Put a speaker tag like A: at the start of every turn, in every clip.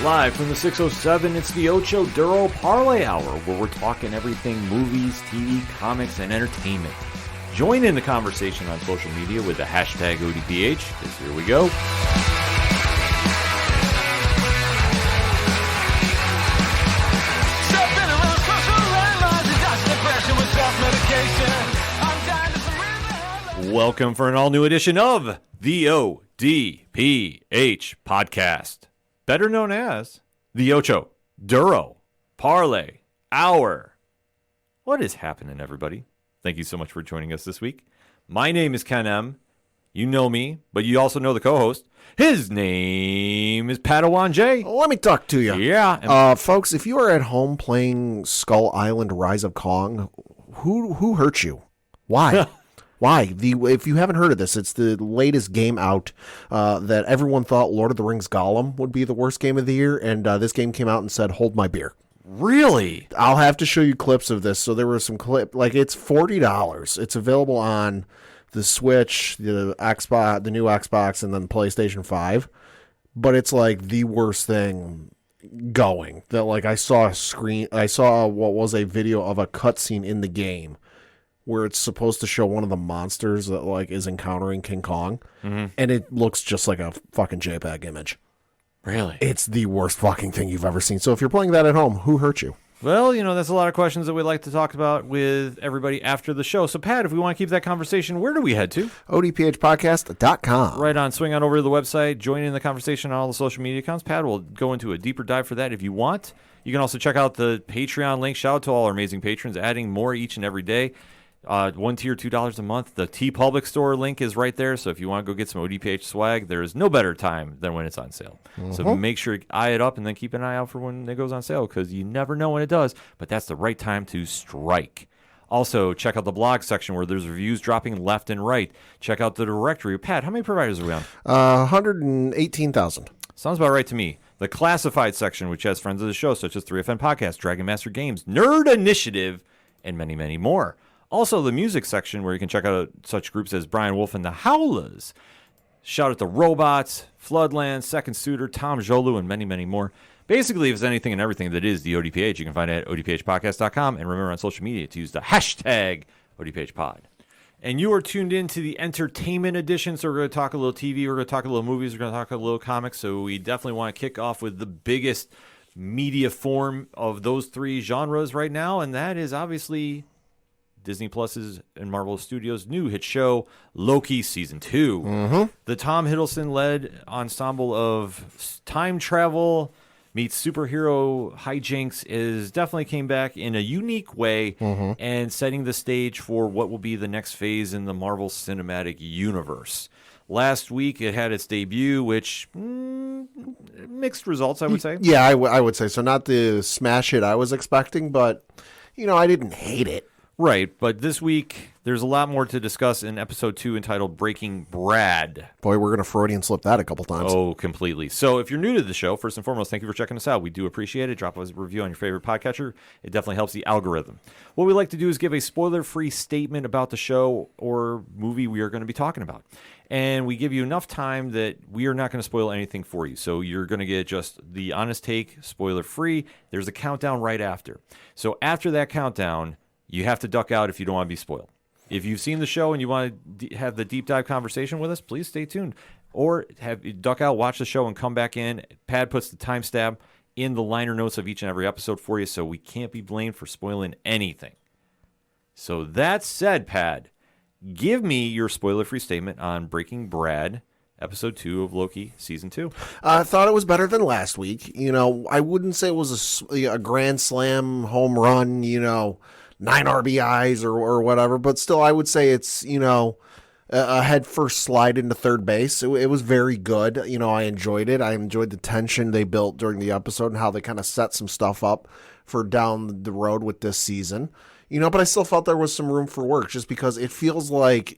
A: Live from the 607, it's the Ocho Duro Parlay Hour, where we're talking everything movies, TV, comics, and entertainment. Join in the conversation on social media with the hashtag ODPH, because here we go. Welcome for an all-new edition of the ODPH podcast, better known as the Ocho Duro Parlay Hour. What is happening, everybody? Thank you so much for joining us this week. My name is Ken M. You know me, but you also know the co-host. His name is Padawan J.
B: Let me talk to you.
A: Yeah.
B: Folks, if you are at home playing Skull Island Rise of Kong, who hurt you? Why? Why? If you haven't heard of this, it's the latest game out that everyone thought Lord of the Rings Gollum would be the worst game of the year, and this game came out and said, hold my beer.
A: Really?
B: I'll have to show you clips of this. So there were some it's $40. It's available on the Switch, the Xbox, the new Xbox, and then PlayStation 5. But it's like the worst thing going. That I saw what was a video of a cutscene in the game where it's supposed to show one of the monsters that is encountering King Kong, and it looks just like a fucking JPEG image.
A: Really?
B: It's the worst fucking thing you've ever seen. So if you're playing that at home, who hurt you?
A: Well, that's a lot of questions that we'd like to talk about with everybody after the show. So, Pat, if we want to keep that conversation, where do we head to?
B: ODPHpodcast.com.
A: Right on. Swing on over to the website. Join in the conversation on all the social media accounts. Pat will go into a deeper dive for that if you want. You can also check out the Patreon link. Shout out to all our amazing patrons, adding more each and every day. One tier, $2 a month. The TeePublic store link is right there. So if you want to go get some ODPH swag, there is no better time than when it's on sale. So make sure you eye it up and then keep an eye out for when it goes on sale, because you never know when it does. But that's the right time to strike. Also, check out the blog section where there's reviews dropping left and right. Check out the directory. Pat, how many providers are we on?
B: 118,000.
A: Sounds about right to me. The classified section, which has friends of the show, such as 3FN Podcast, Dragon Master Games, Nerd Initiative, and many, many more. Also, the music section, where you can check out such groups as Brian Wolf and the Howlers. Shout out to Robots, Floodland, Second Suitor, Tom Jolu, and many, many more. Basically, if there's anything and everything that is the ODPH, you can find it at odphpodcast.com. And remember on social media to use the hashtag ODPHpod. And you are tuned in to the entertainment edition, so we're going to talk a little TV, we're going to talk a little movies, we're going to talk a little comics. So we definitely want to kick off with the biggest media form of those three genres right now, and that is obviously Disney Plus's and Marvel Studios' new hit show, Loki Season 2. The Tom Hiddleston-led ensemble of time travel meets superhero hijinks definitely came back in a unique way and setting the stage for what will be the next phase in the Marvel Cinematic Universe. Last week, it had its debut, which mixed results, I would say.
B: Yeah, I would say so. Not the smash hit I was expecting, but, I didn't hate it.
A: Right, but this week, there's a lot more to discuss in episode 2 entitled Breaking Brad.
B: Boy, we're going to Freudian slip that a couple times.
A: Oh, completely. So if you're new to the show, first and foremost, thank you for checking us out. We do appreciate it. Drop us a review on your favorite podcatcher. It definitely helps the algorithm. What we like to do is give a spoiler-free statement about the show or movie we are going to be talking about. And we give you enough time that we are not going to spoil anything for you. So you're going to get just the honest take, spoiler-free. There's a countdown right after. So after that countdown, you have to duck out if you don't want to be spoiled. If you've seen the show and you want to have the deep dive conversation with us, please stay tuned. Or duck out, watch the show, and come back in. Pad puts the timestamp in the liner notes of each and every episode for you, so we can't be blamed for spoiling anything. So that said, Pad, give me your spoiler-free statement on Breaking Brad, episode 2 of Loki, season 2.
B: I thought it was better than last week. I wouldn't say it was a grand slam, home run, 9 RBIs or whatever, but still I would say it's, a head first slide into third base. It was very good. I enjoyed it. I enjoyed the tension they built during the episode and how they kind of set some stuff up for down the road with this season. But I still felt there was some room for work just because it feels like,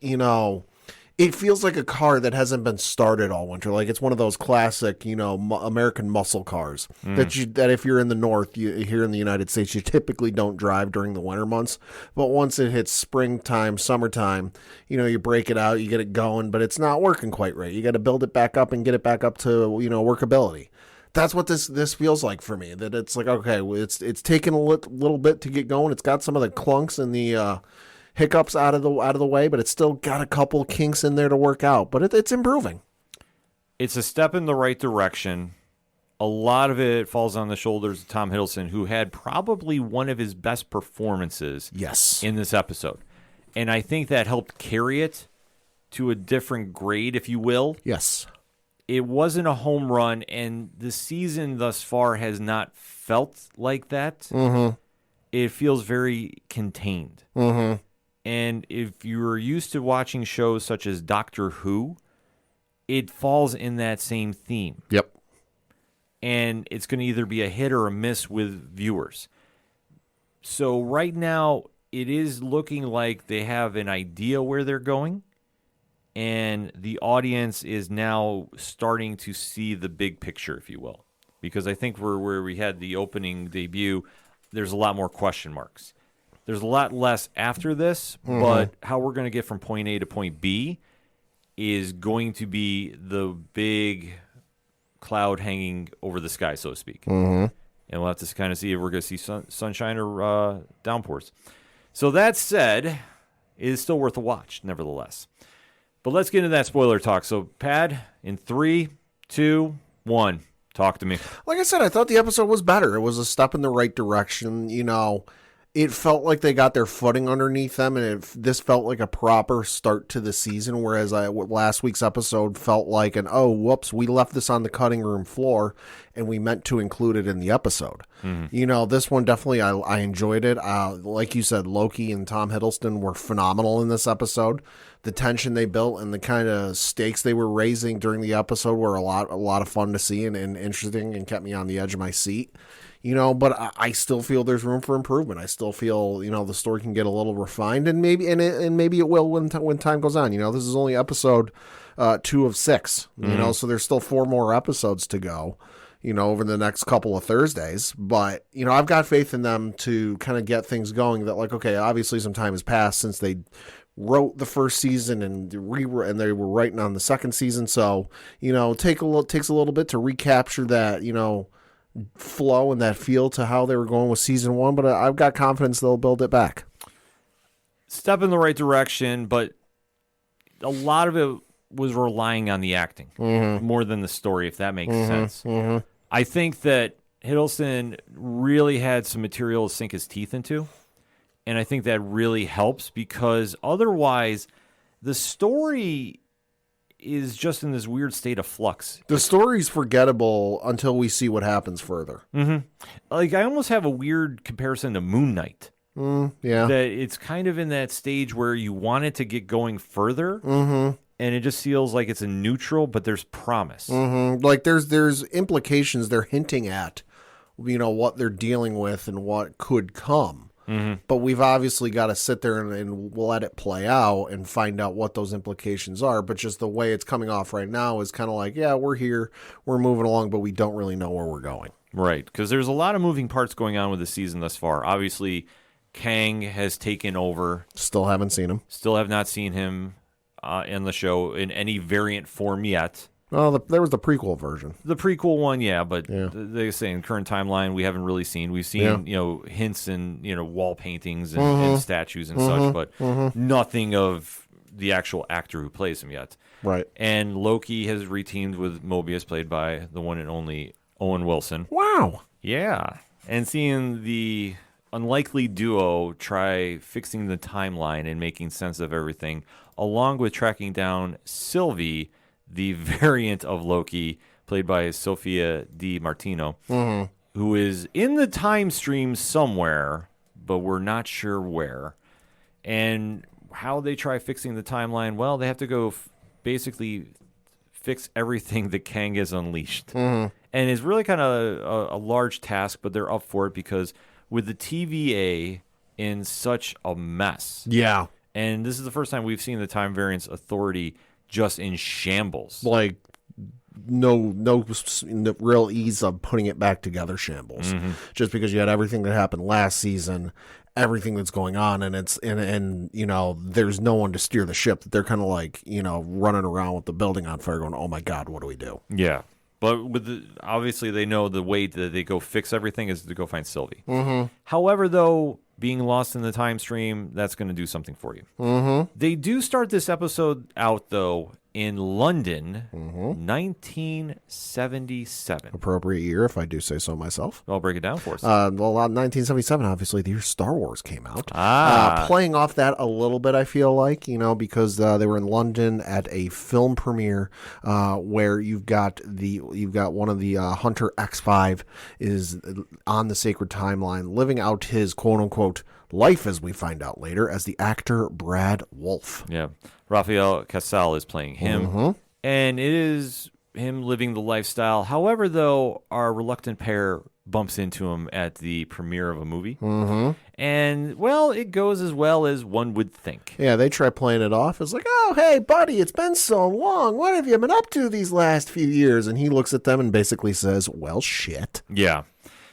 B: it feels like a car that hasn't been started all winter. Like it's one of those classic, American muscle cars that if you're in the north, here in the United States, you typically don't drive during the winter months. But once it hits springtime, summertime, you break it out, you get it going, but it's not working quite right. You got to build it back up and get it back up to, workability. That's what this feels like for me. That it's like, okay, it's taken a little bit to get going. It's got some of the clunks and the hiccups out of the way, but it's still got a couple kinks in there to work out. But it's improving.
A: It's a step in the right direction. A lot of it falls on the shoulders of Tom Hiddleston, who had probably one of his best performances in this episode. And I think that helped carry it to a different grade, if you will.
B: Yes.
A: It wasn't a home run, and the season thus far has not felt like that.
B: Mm-hmm.
A: It feels very contained.
B: Mm-hmm.
A: And if you're used to watching shows such as Doctor Who, it falls in that same theme.
B: Yep.
A: And it's going to either be a hit or a miss with viewers. So right now, it is looking like they have an idea where they're going, and the audience is now starting to see the big picture, if you will. Because I think where we had the opening debut, there's a lot more question marks. There's a lot less after this, but how we're going to get from point A to point B is going to be the big cloud hanging over the sky, so to speak.
B: Mm-hmm.
A: And we'll have to kind of see if we're going to see sunshine or downpours. So that said, it is still worth a watch, nevertheless. But let's get into that spoiler talk. So, Pad, in 3, 2, 1, talk to me.
B: Like I said, I thought the episode was better. It was a step in the right direction. You know, it felt like they got their footing underneath them, and this felt like a proper start to the season, whereas last week's episode felt like whoops, we left this on the cutting room floor, and we meant to include it in the episode. Mm-hmm. You know, this one definitely, I enjoyed it. Like you said, Loki and Tom Hiddleston were phenomenal in this episode. The tension they built and the kind of stakes they were raising during the episode were a lot of fun to see and interesting, and kept me on the edge of my seat. You know, but I still feel there's room for improvement. I still feel, you know, the story can get a little refined, and maybe it will when time goes on. You know, this is only episode 2 of 6. You know, so there's still 4 more episodes to go, you know, over the next couple of Thursdays. But, you know, I've got faith in them to kind of get things going. That, like, okay, obviously some time has passed since they wrote the first season and they were writing on the second season. So, you know, takes a little bit to recapture that, you know, flow and that feel to how they were going with season 1, but I've got confidence they'll build it back.
A: Step in the right direction, but a lot of it was relying on the acting more than the story, if that makes sense. Mm-hmm. I think that Hiddleston really had some material to sink his teeth into, and I think that really helps, because otherwise the story is just in this weird state of flux.
B: The story's forgettable until we see what happens further.
A: Mm-hmm. Like, I almost have a weird comparison to Moon Knight.
B: Yeah.
A: That it's kind of in that stage where you want it to get going further, and it just feels like it's a neutral, but there's promise.
B: Like there's implications they're hinting at, you know, what they're dealing with and what could come. But we've obviously got to sit there and let it play out and find out what those implications are. But just the way it's coming off right now is kind of like, yeah, we're here, we're moving along, but we don't really know where we're going.
A: Right, because there's a lot of moving parts going on with the season thus far. Obviously, Kang has taken over.
B: Still haven't seen him.
A: Still have not seen him in the show in any variant form yet.
B: Oh, there was the prequel version.
A: The prequel one, yeah, but
B: Yeah.
A: they say in current timeline we haven't really seen. We've seen you know, hints and, you know, wall paintings and statues and such, but nothing of the actual actor who plays him yet.
B: Right.
A: And Loki has reteamed with Mobius, played by the one and only Owen Wilson.
B: Wow.
A: Yeah, and seeing the unlikely duo try fixing the timeline and making sense of everything, along with tracking down Sylvie, the variant of Loki, played by Sophia Di Martino, who is in the time stream somewhere, but we're not sure where. And how they try fixing the timeline, well, they have to go basically fix everything that Kang has unleashed. And it's really kind of a large task, but they're up for it, because with the TVA in such a mess.
B: Yeah.
A: And this is the first time we've seen the Time Variance Authority just in shambles.
B: Like no real ease of putting it back together shambles. Just because you had everything that happened last season, everything that's going on, and it's and you know, there's no one to steer the ship. They're kind of like, you know, running around with the building on fire going, oh my God, what do we do?
A: Yeah. But obviously they know the way that they go fix everything is to go find Sylvie. However, though, being lost in the time stream, that's going to do something for you. They do start this episode out, though, in London, 1977.
B: Appropriate year, if I do say so myself.
A: I'll break it down for us.
B: Well, 1977, obviously, the year Star Wars came out. Playing off that a little bit, I feel like, because they were in London at a film premiere where you've got one of the Hunter X5 is on the sacred timeline, living out his quote unquote life, as we find out later, as the actor Brad Wolfe.
A: Yeah. Raphael Casal is playing him, and it is him living the lifestyle. However, though, our reluctant pair bumps into him at the premiere of a movie, and, well, it goes as well as one would think.
B: Yeah, they try playing it off as like, oh, hey, buddy, it's been so long. What have you been up to these last few years? And he looks at them and basically says, well, shit.
A: Yeah.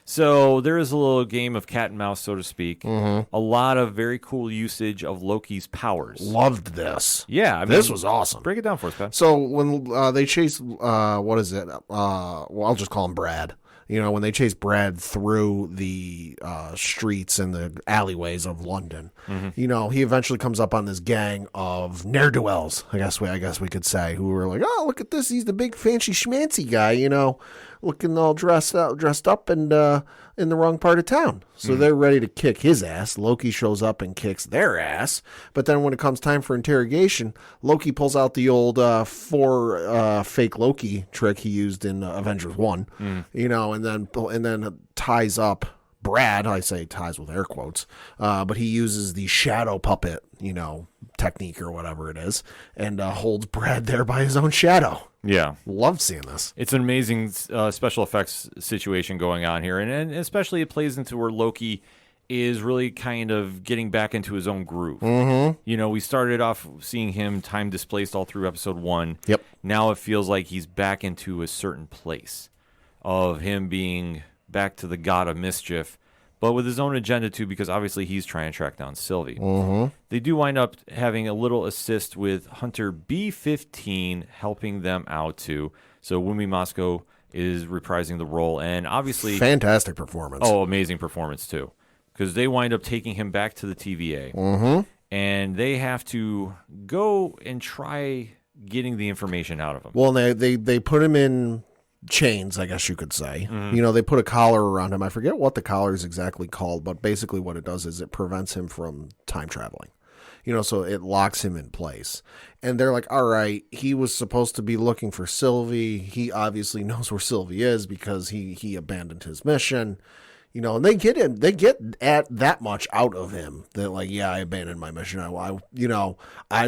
A: So there is a little game of cat and mouse, so to speak. A lot of very cool usage of Loki's powers.
B: Loved this.
A: Yeah.
B: This was awesome.
A: Break it down for us, Pat.
B: So when they chase, what is it? Well, I'll just call him Brad. When they chase Brad through the streets and the alleyways of London, he eventually comes up on this gang of ne'er-do-wells, I guess we could say, who were like, oh, look at this. He's the big fancy schmancy guy, looking all dressed up and in the wrong part of town. So they're ready to kick his ass. Loki shows up and kicks their ass. But then when it comes time for interrogation, Loki pulls out the old fake Loki trick he used in Avengers 1, and then ties up Brad. I say ties with air quotes, but he uses the shadow puppet, technique or whatever it is, and holds Brad there by his own shadow.
A: Yeah.
B: Loved seeing this.
A: It's an amazing special effects situation going on here, and especially it plays into where Loki is really kind of getting back into his own groove. We started off seeing him time displaced all through episode 1.
B: Yep.
A: Now it feels like he's back into a certain place of him being back to the god of mischief, but with his own agenda too, because obviously he's trying to track down Sylvie. They do wind up having a little assist with Hunter B-15 helping them out too. So Wumi Moscow is reprising the role, and obviously
B: fantastic performance.
A: Oh, amazing performance too, because they wind up taking him back to the TVA, and they have to go and try getting the information out of him.
B: Well, they put him in chains, I guess you could say. They put a collar around him. I forget what the collar is exactly called, but basically what it does is it prevents him from time traveling. So it locks him in place. And they're like, all right, he was supposed to be looking for Sylvie. He obviously knows where Sylvie is because he abandoned his mission. And they get at that much out of him that, like, yeah, I abandoned my mission. I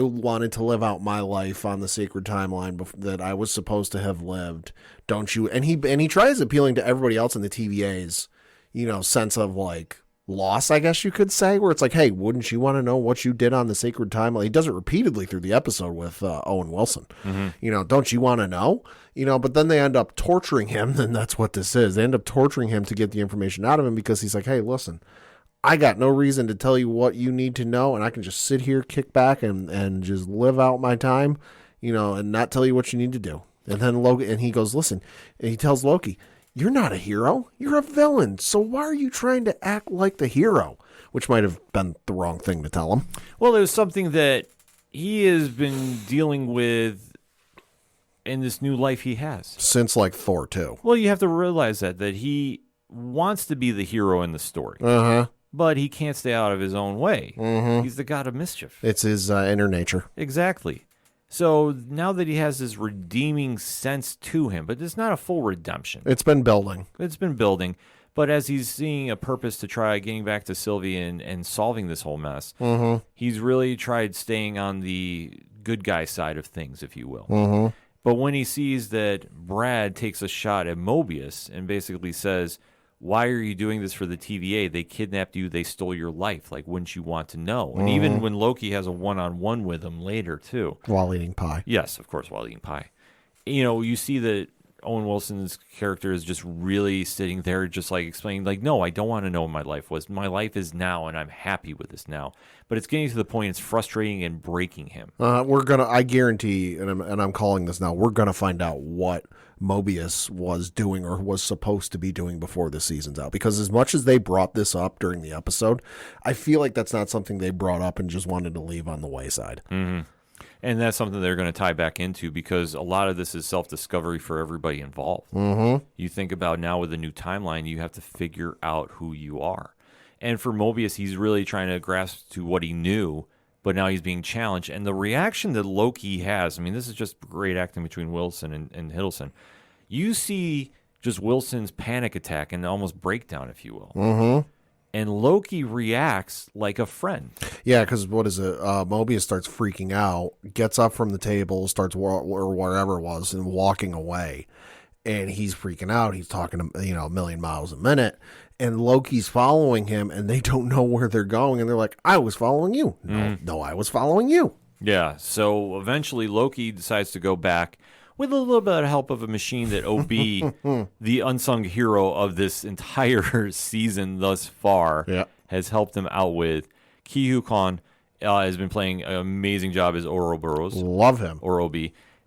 B: wanted to live out my life on the sacred timeline that I was supposed to have lived. Don't you? And he tries appealing to everybody else in the TVA's, sense of like loss, I guess you could say, where it's like, hey, wouldn't you want to know what you did on the sacred timeline? He does it repeatedly through the episode with Owen Wilson. Don't you want to know? But then they end up torturing him, and that's what this is. They end up torturing him to get the information out of him because he's like, hey, listen, I got no reason to tell you what you need to know, and I can just sit here, kick back, and just live out my time, and not tell you what you need to do. And then Loki, and he goes, listen, and he tells Loki, you're not a hero. You're a villain. So why are you trying to act like the hero? Which might have been the wrong thing to tell him.
A: Well, it was something that he has been dealing with in this new life he has.
B: Since like Thor 2.
A: Well, you have to realize that he wants to be the hero in the story. But he can't stay out of his own way. He's the god of mischief.
B: It's his inner nature.
A: Exactly. So now that he has this redeeming sense to him, but it's not a full redemption.
B: It's been building.
A: But as he's seeing a purpose to try getting back to Sylvie and solving this whole mess, he's really tried staying on the good guy side of things, if you will. But when he sees that Brad takes a shot at Mobius and basically says, why are you doing this for the TVA? They kidnapped you. They stole your life. Like, wouldn't you want to know? And even when Loki has a one-on-one with him later, too.
B: While eating pie.
A: Yes, of course, while eating pie. You see that Owen Wilson's character is just really sitting there just like explaining, like, no, I don't want to know what my life was. My life is now, and I'm happy with this now. But it's getting to the point it's frustrating and breaking him.
B: I guarantee, and I'm calling this now, we're going to find out what Mobius was doing or was supposed to be doing before the season's out. Because as much as they brought this up during the episode, I feel like that's not something they brought up and just wanted to leave on the wayside.
A: Mm-hmm. And that's something they're going to tie back into, because a lot of this is self-discovery for everybody involved.
B: Mm-hmm.
A: You think about now with the new timeline, you have to figure out who you are. And for Mobius, he's really trying to grasp to what he knew, but now he's being challenged. And the reaction that Loki has, I mean, this is just great acting between Wilson and Hiddleston. You see just Wilson's panic attack and almost breakdown, if you will.
B: Mm-hmm.
A: And Loki reacts like a friend.
B: Yeah, because what is it? Mobius starts freaking out, gets up from the table, starts or wherever it was, and walking away. And he's freaking out. He's talking, a million miles a minute. And Loki's following him, and they don't know where they're going. And they're like, I was following you. No, I was following you.
A: Yeah, so eventually Loki decides to go back with a little bit of help of a machine that OB, the unsung hero of this entire season thus far, has helped him out with. Ki-Hu Kwan has been playing an amazing job as Ouroboros.
B: Love him.
A: Or OB.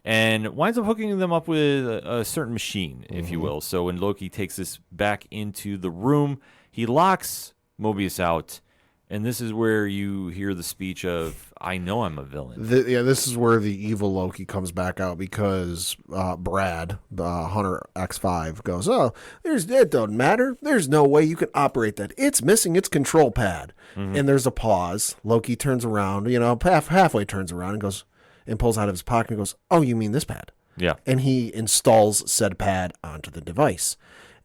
A: And winds up hooking them up with a certain machine, if you will. So when Loki takes this back into the room, he locks Mobius out. And this is where you hear the speech of, I know I'm a villain.
B: This is where the evil Loki comes back out, because Brad, the Hunter X5, goes, it doesn't matter. There's no way you can operate that. It's missing its control pad. Mm-hmm. And there's a pause. Loki turns around, halfway turns around and goes, and pulls out of his pocket and goes, oh, you mean this pad?
A: Yeah.
B: And he installs said pad onto the device.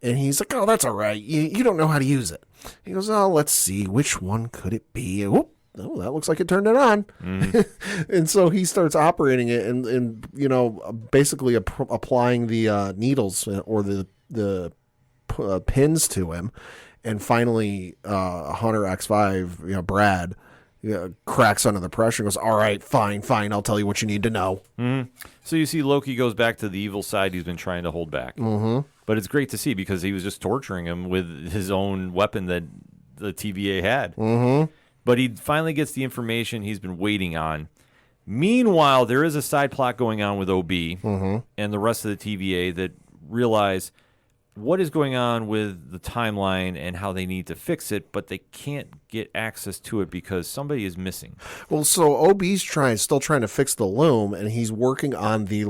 B: And he's like, oh, that's all right. You don't know how to use it. He goes, oh, let's see. Which one could it be? Oh, that looks like it turned it on. And so he starts operating it and basically applying the needles or the pins to him. And finally, Hunter X5, Brad, cracks under the pressure and goes, all right, fine, I'll tell you what you need to know.
A: Mm-hmm. So you see Loki goes back to the evil side he's been trying to hold back.
B: Mm-hmm.
A: But it's great to see, because he was just torturing him with his own weapon that the TVA had.
B: Mm-hmm.
A: But he finally gets the information he's been waiting on. Meanwhile, there is a side plot going on with OB and the rest of the TVA that realize what is going on with the timeline and how they need to fix it, but they can't get access to it because somebody is missing.
B: Well, so OB's still trying to fix the loom, and he's working on the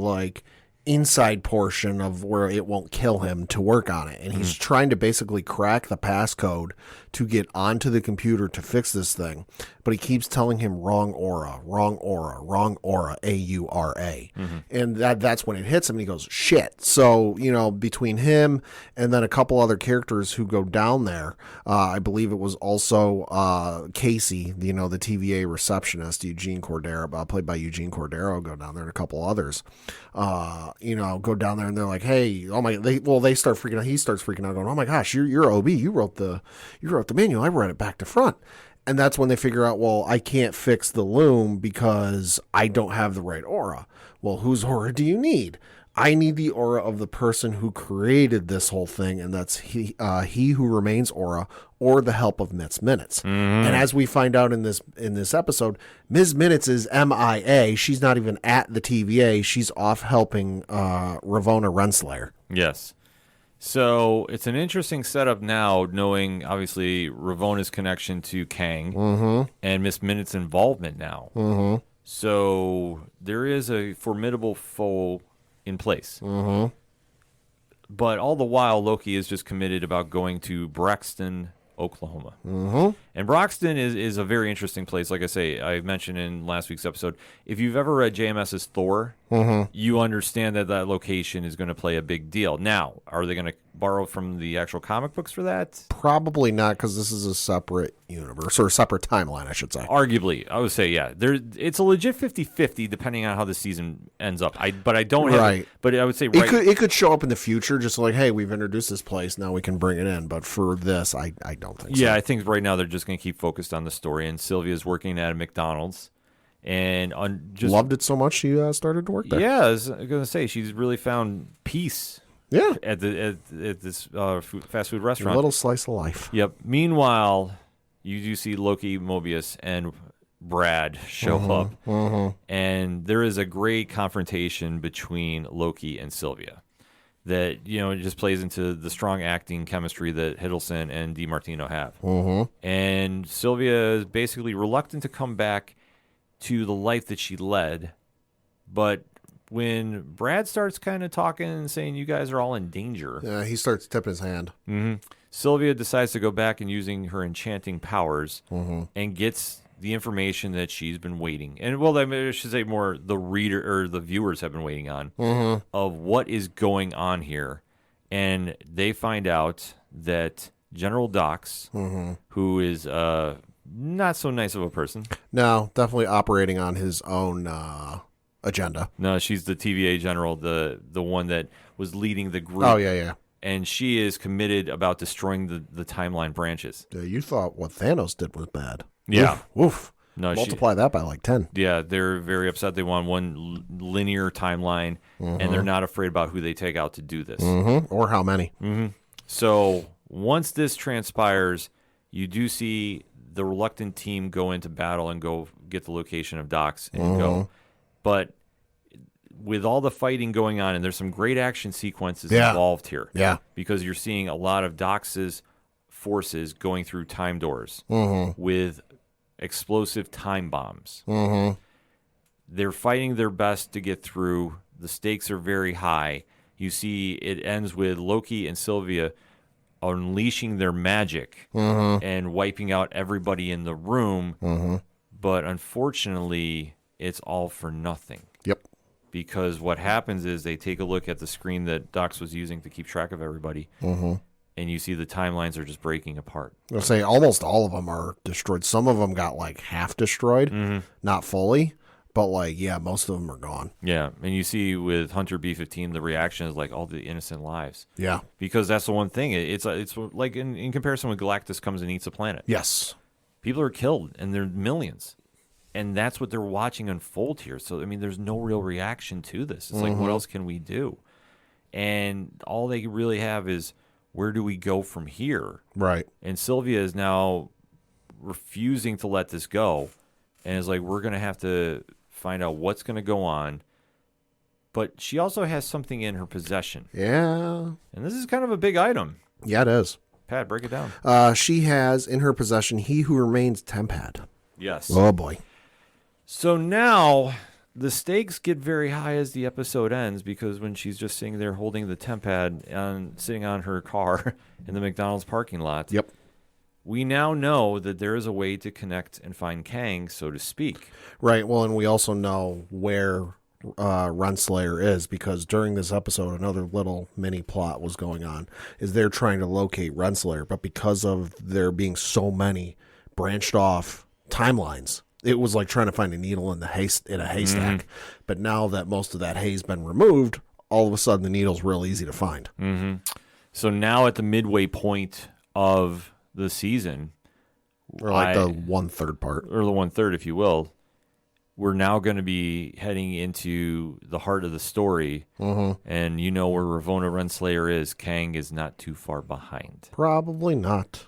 B: inside portion of where it won't kill him to work on it. And he's trying to basically crack the passcode to get onto the computer to fix this thing. But he keeps telling him wrong aura, A-U-R-A. And that's when it hits him and he goes, shit. So, between him and then a couple other characters who go down there, I believe it was also Casey, the TVA receptionist, Eugene Cordero, played by Eugene Cordero, go down there, and a couple others, go down there, and they're like, hey, they start freaking out. He starts freaking out, going, oh my gosh, you're OB. You wrote the manual. I read it back to front. And that's when they figure out, well, I can't fix the loom because I don't have the right aura. Well, whose aura do you need? I need the aura of the person who created this whole thing, and that's he who remains aura, or the help of Ms. Minutes. And as we find out in this episode, Ms. Minutes is MIA. She's not even at the TVA. She's off helping Ravonna Renslayer.
A: Yes. So it's an interesting setup now, knowing obviously Ravonna's connection to Kang and Miss Minutes' involvement now. So there is a formidable foe in place. But all the while, Loki is just committed about going to Braxton, Oklahoma. And Braxton is a very interesting place. Like I say, I mentioned in last week's episode, if you've ever read JMS's Thor, you understand that location is going to play a big deal. Now, are they going to borrow from the actual comic books for that?
B: Probably not, because this is a separate universe, or a separate timeline, I should say.
A: Arguably, I would say, yeah. It's a legit 50-50 depending on how the season ends up. But I don't have it. But I would say
B: it could show up in the future, just like, hey, we've introduced this place, now we can bring it in. But for this, I don't think so.
A: Yeah, I think right now they're just going to keep focused on the story. And Sylvia's working at a McDonald's. And just
B: loved it so much she started to work there.
A: Yeah, I was going to say, she's really found peace.
B: Yeah,
A: at this fast food restaurant.
B: A little slice of life.
A: Yep. Meanwhile, you do see Loki, Mobius, and Brad show up, and there is a great confrontation between Loki and Sylvia. that, it just plays into the strong acting chemistry that Hiddleston and DiMartino have. And Sylvia is basically reluctant to come back to the life that she led. But when Brad starts kind of talking and saying you guys are all in danger,
B: Yeah, he starts tipping his hand.
A: Sylvia decides to go back and using her enchanting powers and gets the information that she's been waiting. And, well, I should say more the reader or the viewers have been waiting on of what is going on here. And they find out that General Dox, who is not so nice of a person.
B: No, definitely operating on his own agenda.
A: No, she's the TVA general, the one that was leading the group.
B: Oh, yeah.
A: And she is committed about destroying the timeline branches.
B: Yeah, you thought what Thanos did was bad.
A: Yeah.
B: Woof.
A: No,
B: multiply that by like 10.
A: Yeah, they're very upset. They want one linear timeline, and they're not afraid about who they take out to do this.
B: Or how many.
A: So once this transpires, you do see the reluctant team go into battle and go get the location of Dox and go. But with all the fighting going on, and there's some great action sequences involved here.
B: Yeah.
A: Because you're seeing a lot of Dox's forces going through time doors with explosive time bombs. They're fighting their best to get through. The stakes are very high. You see it ends with Loki and Sylvia unleashing their magic and wiping out everybody in the room. But unfortunately, it's all for nothing.
B: Yep.
A: Because what happens is they take a look at the screen that Dox was using to keep track of everybody, and you see the timelines are just breaking apart.
B: I'll say almost all of them are destroyed. Some of them got like half destroyed, not fully, but like, yeah, most of them are gone.
A: Yeah, and you see with Hunter B-15, the reaction is like all the innocent lives.
B: Yeah.
A: Because that's the one thing. It's like in comparison with Galactus comes and eats a planet.
B: Yes.
A: People are killed, and they're millions. And that's what they're watching unfold here. So, I mean, there's no real reaction to this. It's like, what else can we do? And all they really have is, where do we go from here?
B: Right.
A: And Sylvia is now refusing to let this go. And is like, we're going to have to find out what's going to go on. But she also has something in her possession.
B: Yeah.
A: And this is kind of a big item.
B: Yeah, it is.
A: Pat, break it down.
B: She has in her possession He Who Remains Tempad.
A: Yes.
B: Oh, boy.
A: So now the stakes get very high as the episode ends, because when she's just sitting there holding the tempad and sitting on her car in the McDonald's parking lot,
B: Yep.
A: we now know that there is a way to connect and find Kang, so to speak.
B: Right. Well, and we also know where Renslayer is, because during this episode, another little mini plot was going on, is they're trying to locate Renslayer, but because of there being so many branched off timelines, it was like trying to find a needle in a haystack. But now that most of that hay's been removed, all of a sudden the needle's real easy to find.
A: So now at the midway point of the season,
B: Or like the 1/3 part.
A: or the 1/3, if you will, we're now going to be heading into the heart of the story. And you know where Ravonna Renslayer is. Kang is not too far behind.
B: Probably not.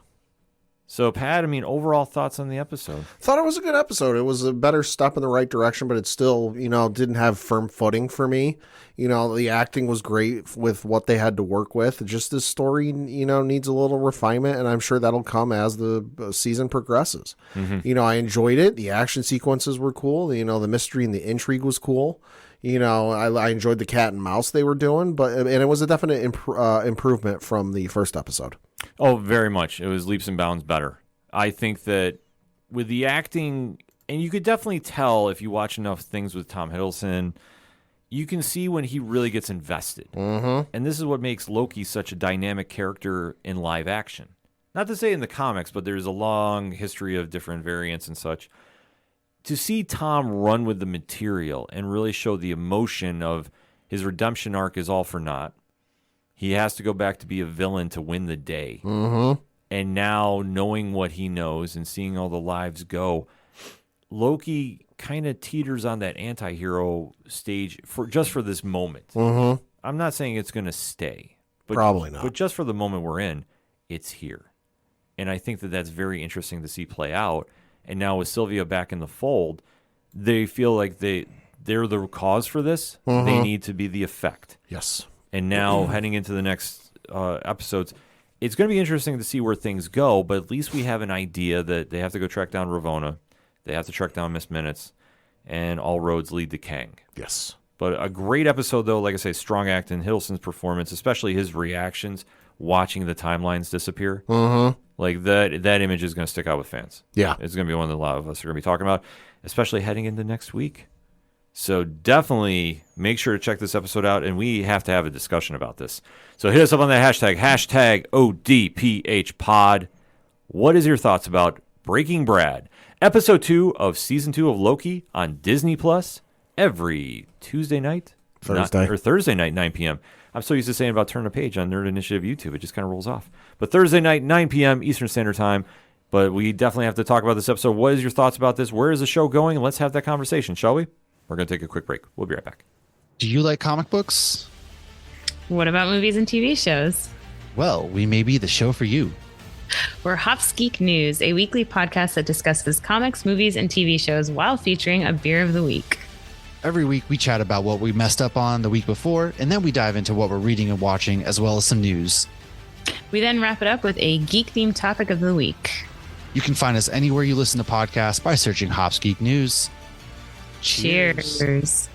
A: So, Pat, I mean, overall thoughts on the episode?
B: Thought it was a good episode. It was a better step in the right direction, but it still, didn't have firm footing for me. The acting was great with what they had to work with. Just this story, needs a little refinement, and I'm sure that'll come as the season progresses. I enjoyed it. The action sequences were cool. The mystery and the intrigue was cool. I enjoyed the cat and mouse they were doing, and it was a definite improvement from the first episode.
A: Oh, very much. It was leaps and bounds better. I think that with the acting, and you could definitely tell if you watch enough things with Tom Hiddleston, you can see when he really gets invested. And this is what makes Loki such a dynamic character in live action. Not to say in the comics, but there's a long history of different variants and such. To see Tom run with the material and really show the emotion of his redemption arc is all for naught. He has to go back to be a villain to win the day. And now, knowing what he knows and seeing all the lives go, Loki kind of teeters on that anti-hero stage for this moment. I'm not saying it's going to stay. But,
B: Probably not.
A: But just for the moment we're in, it's here. And I think that that's very interesting to see play out. And now with Sylvia back in the fold, they feel like they're the cause for this. They need to be the effect.
B: Yes.
A: and now heading into the next episodes, it's going to be interesting to see where things go, but at least we have an idea that they have to go track down Ravonna, they have to track down Miss Minutes, and all roads lead to Kang.
B: Yes.
A: But a great episode, though, like I say, strong acting, Hiddleston's performance, especially his reactions, watching the timelines disappear. Like, that image is going to stick out with fans.
B: Yeah.
A: It's going to be one that a lot of us are going to be talking about, especially heading into next week. So definitely make sure to check this episode out, and we have to have a discussion about this. So hit us up on that hashtag ODPHpod. What is your thoughts about Breaking Brad? Episode 2 of Season 2 of Loki on Disney Plus every Tuesday night? Thursday night, 9 p.m. I'm so used to saying about turn a page on Nerd Initiative YouTube. It just kind of rolls off. But Thursday night, 9 p.m. Eastern Standard Time. But we definitely have to talk about this episode. What is your thoughts about this? Where is the show going? Let's have that conversation, shall we? We're going to take a quick break. We'll be right back.
C: Do you like comic books?
D: What about movies and TV shows?
C: Well, we may be the show for you.
D: We're Hops Geek News, a weekly podcast that discusses comics, movies, and TV shows while featuring a beer of the week.
C: Every week we chat about what we messed up on the week before, and then we dive into what we're reading and watching, as well as some news.
D: We then wrap it up with a geek-themed topic of the week.
C: You can find us anywhere you listen to podcasts by searching Hops Geek News.
D: Cheers.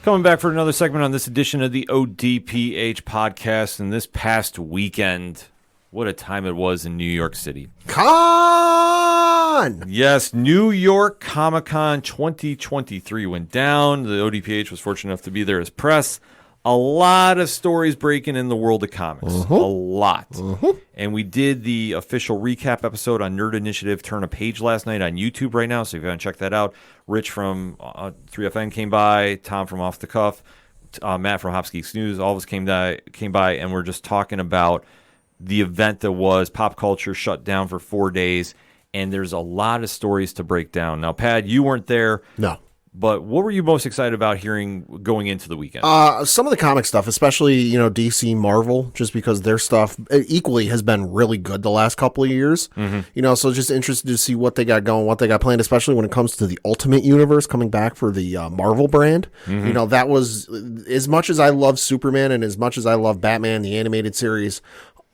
A: Coming back for another segment on this edition of the ODPH podcast. And this past weekend, what a time it was in New York City.
B: Con!
A: Yes, New York Comic-Con 2023 went down. The ODPH was fortunate enough to be there as press. A lot of stories breaking in the world of comics. A lot. And we did the official recap episode on Nerd Initiative Turn a Page last night on YouTube right now. So if you haven't checked that out, Rich from 3FN came by, Tom from Off the Cuff, Matt from Hops Geeks News, all of us came by, and we're just talking about the event that was pop culture shut down for 4 days. And there's a lot of stories to break down. Now, Pad, you weren't there.
B: No.
A: But what were you most excited about hearing going into the weekend?
B: Some of the comic stuff, especially, DC Marvel, just because their stuff equally has been really good the last couple of years. So just interested to see what they got going, what they got planned, especially when it comes to the Ultimate Universe coming back for the Marvel brand. That was, as much as I love Superman and as much as I love Batman, the animated series,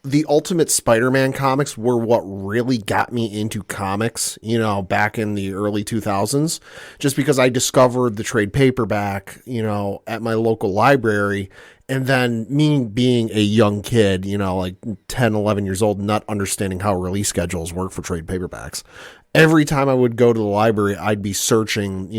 B: the Ultimate Spider-Man comics were what really got me into comics, back in the early 2000s, just because I discovered the trade paperback, at my local library. And then me being a young kid, like 10, 11 years old, not understanding how release schedules work for trade paperbacks. Every time I would go to the library, I'd be searching,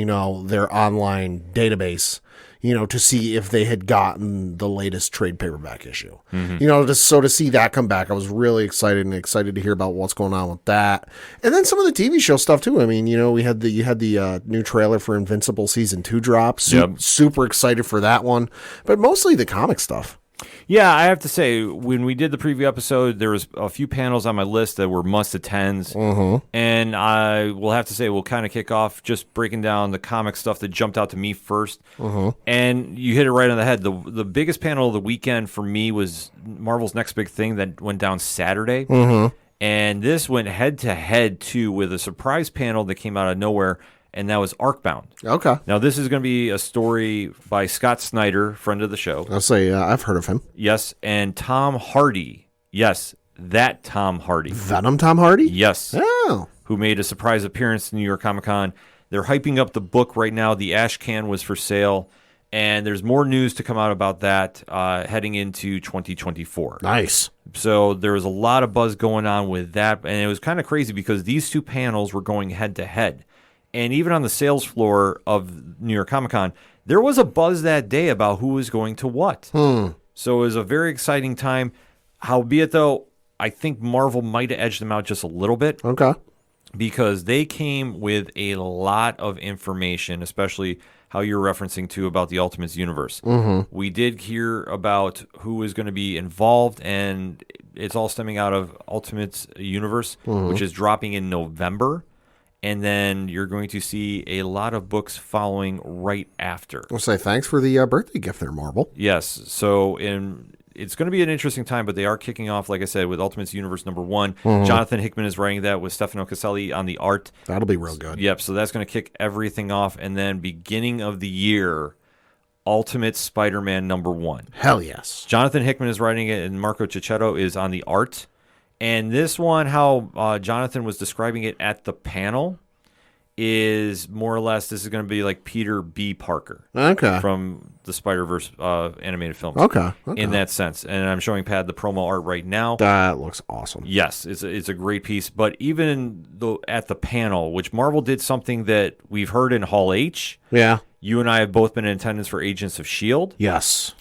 B: their online database, to see if they had gotten the latest trade paperback issue. To see that come back, I was really excited to hear about what's going on with that. And then some of the TV show stuff too. I mean, you had the new trailer for Invincible season 2 drop. Super excited for that one, but mostly the comic stuff.
A: Yeah, I have to say, when we did the preview episode, there was a few panels on my list that were must-attends. And I will have to say, we'll kind of kick off just breaking down the comic stuff that jumped out to me first. And you hit it right on the head. The biggest panel of the weekend for me was Marvel's Next Big Thing that went down Saturday. And this went head-to-head, too, with a surprise panel that came out of nowhere, and that was Arcbound.
B: Okay.
A: Now, this is going to be a story by Scott Snyder, friend of the show.
B: I'll say I've heard of him.
A: Yes, and Tom Hardy. Yes, that Tom Hardy.
B: Venom Tom Hardy?
A: Yes.
B: Oh.
A: Who made a surprise appearance in New York Comic Con. They're hyping up the book right now. The Ash Can was for sale, and there's more news to come out about that heading into 2024.
B: Nice.
A: So there was a lot of buzz going on with that, and it was kind of crazy because these two panels were going head-to-head. And even on the sales floor of New York Comic Con, there was a buzz that day about who was going to what. So it was a very exciting time. Howbeit, though, I think Marvel might have edged them out just a little bit.
B: Okay.
A: Because they came with a lot of information, especially how you're referencing to about the Ultimates universe. We did hear about who is going to be involved, and it's all stemming out of Ultimates universe, which is dropping in November. And then you're going to see a lot of books following right after.
B: I'll say thanks for the birthday gift there, Marvel.
A: Yes. So it's going to be an interesting time, but they are kicking off, like I said, with Ultimates Universe #1. Jonathan Hickman is writing that with Stefano Caselli on the art.
B: That'll be real good.
A: Yep. So that's going to kick everything off. And then beginning of the year, Ultimate Spider-Man #1.
B: Hell yes.
A: Jonathan Hickman is writing it, and Marco Cicchetto is on the art. And this one, how Jonathan was describing it at the panel, is more or less this is going to be like Peter B. Parker from the Spider-Verse animated films.
B: Okay.
A: In that sense. And I'm showing Pad the promo art right now.
B: That looks awesome.
A: Yes, it's a great piece. But even though at the panel, which Marvel did something that we've heard in Hall H.
B: Yeah.
A: You and I have both been in attendance for Agents of S.H.I.E.L.D.
B: Yes.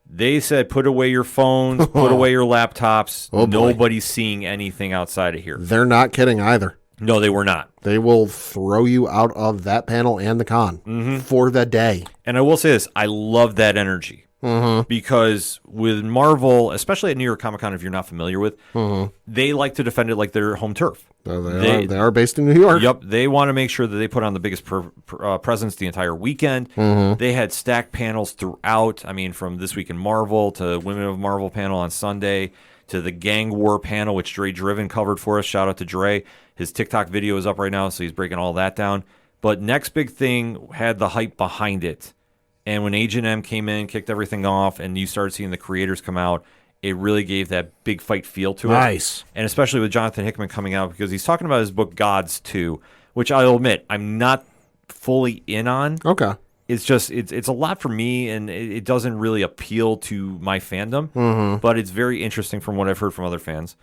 A: They said, put away your phones, put away your laptops.
B: Oh,
A: nobody's seeing anything outside of here.
B: They're not kidding either.
A: No, they were not.
B: They will throw you out of that panel and the con for the day.
A: And I will say this. I love that energy. Because with Marvel, especially at New York Comic Con, if you're not familiar with, they like to defend it like their home turf.
B: They are based in New York.
A: Yep. They want to make sure that they put on the biggest presence the entire weekend. They had stacked panels throughout. I mean, from This Week in Marvel to Women of Marvel panel on Sunday to the Gang War panel, which Dre Driven covered for us. Shout out to Dre. His TikTok video is up right now, so he's breaking all that down. But next big thing had the hype behind it. And when Agent M came in, kicked everything off, and you started seeing the creators come out, it really gave that big fight feel to it.
B: Nice.
A: And especially with Jonathan Hickman coming out, because he's talking about his book Gods 2, which I'll admit I'm not fully in on.
B: Okay.
A: It's just, it's a lot for me, and it doesn't really appeal to my fandom, but it's very interesting from what I've heard from other fans.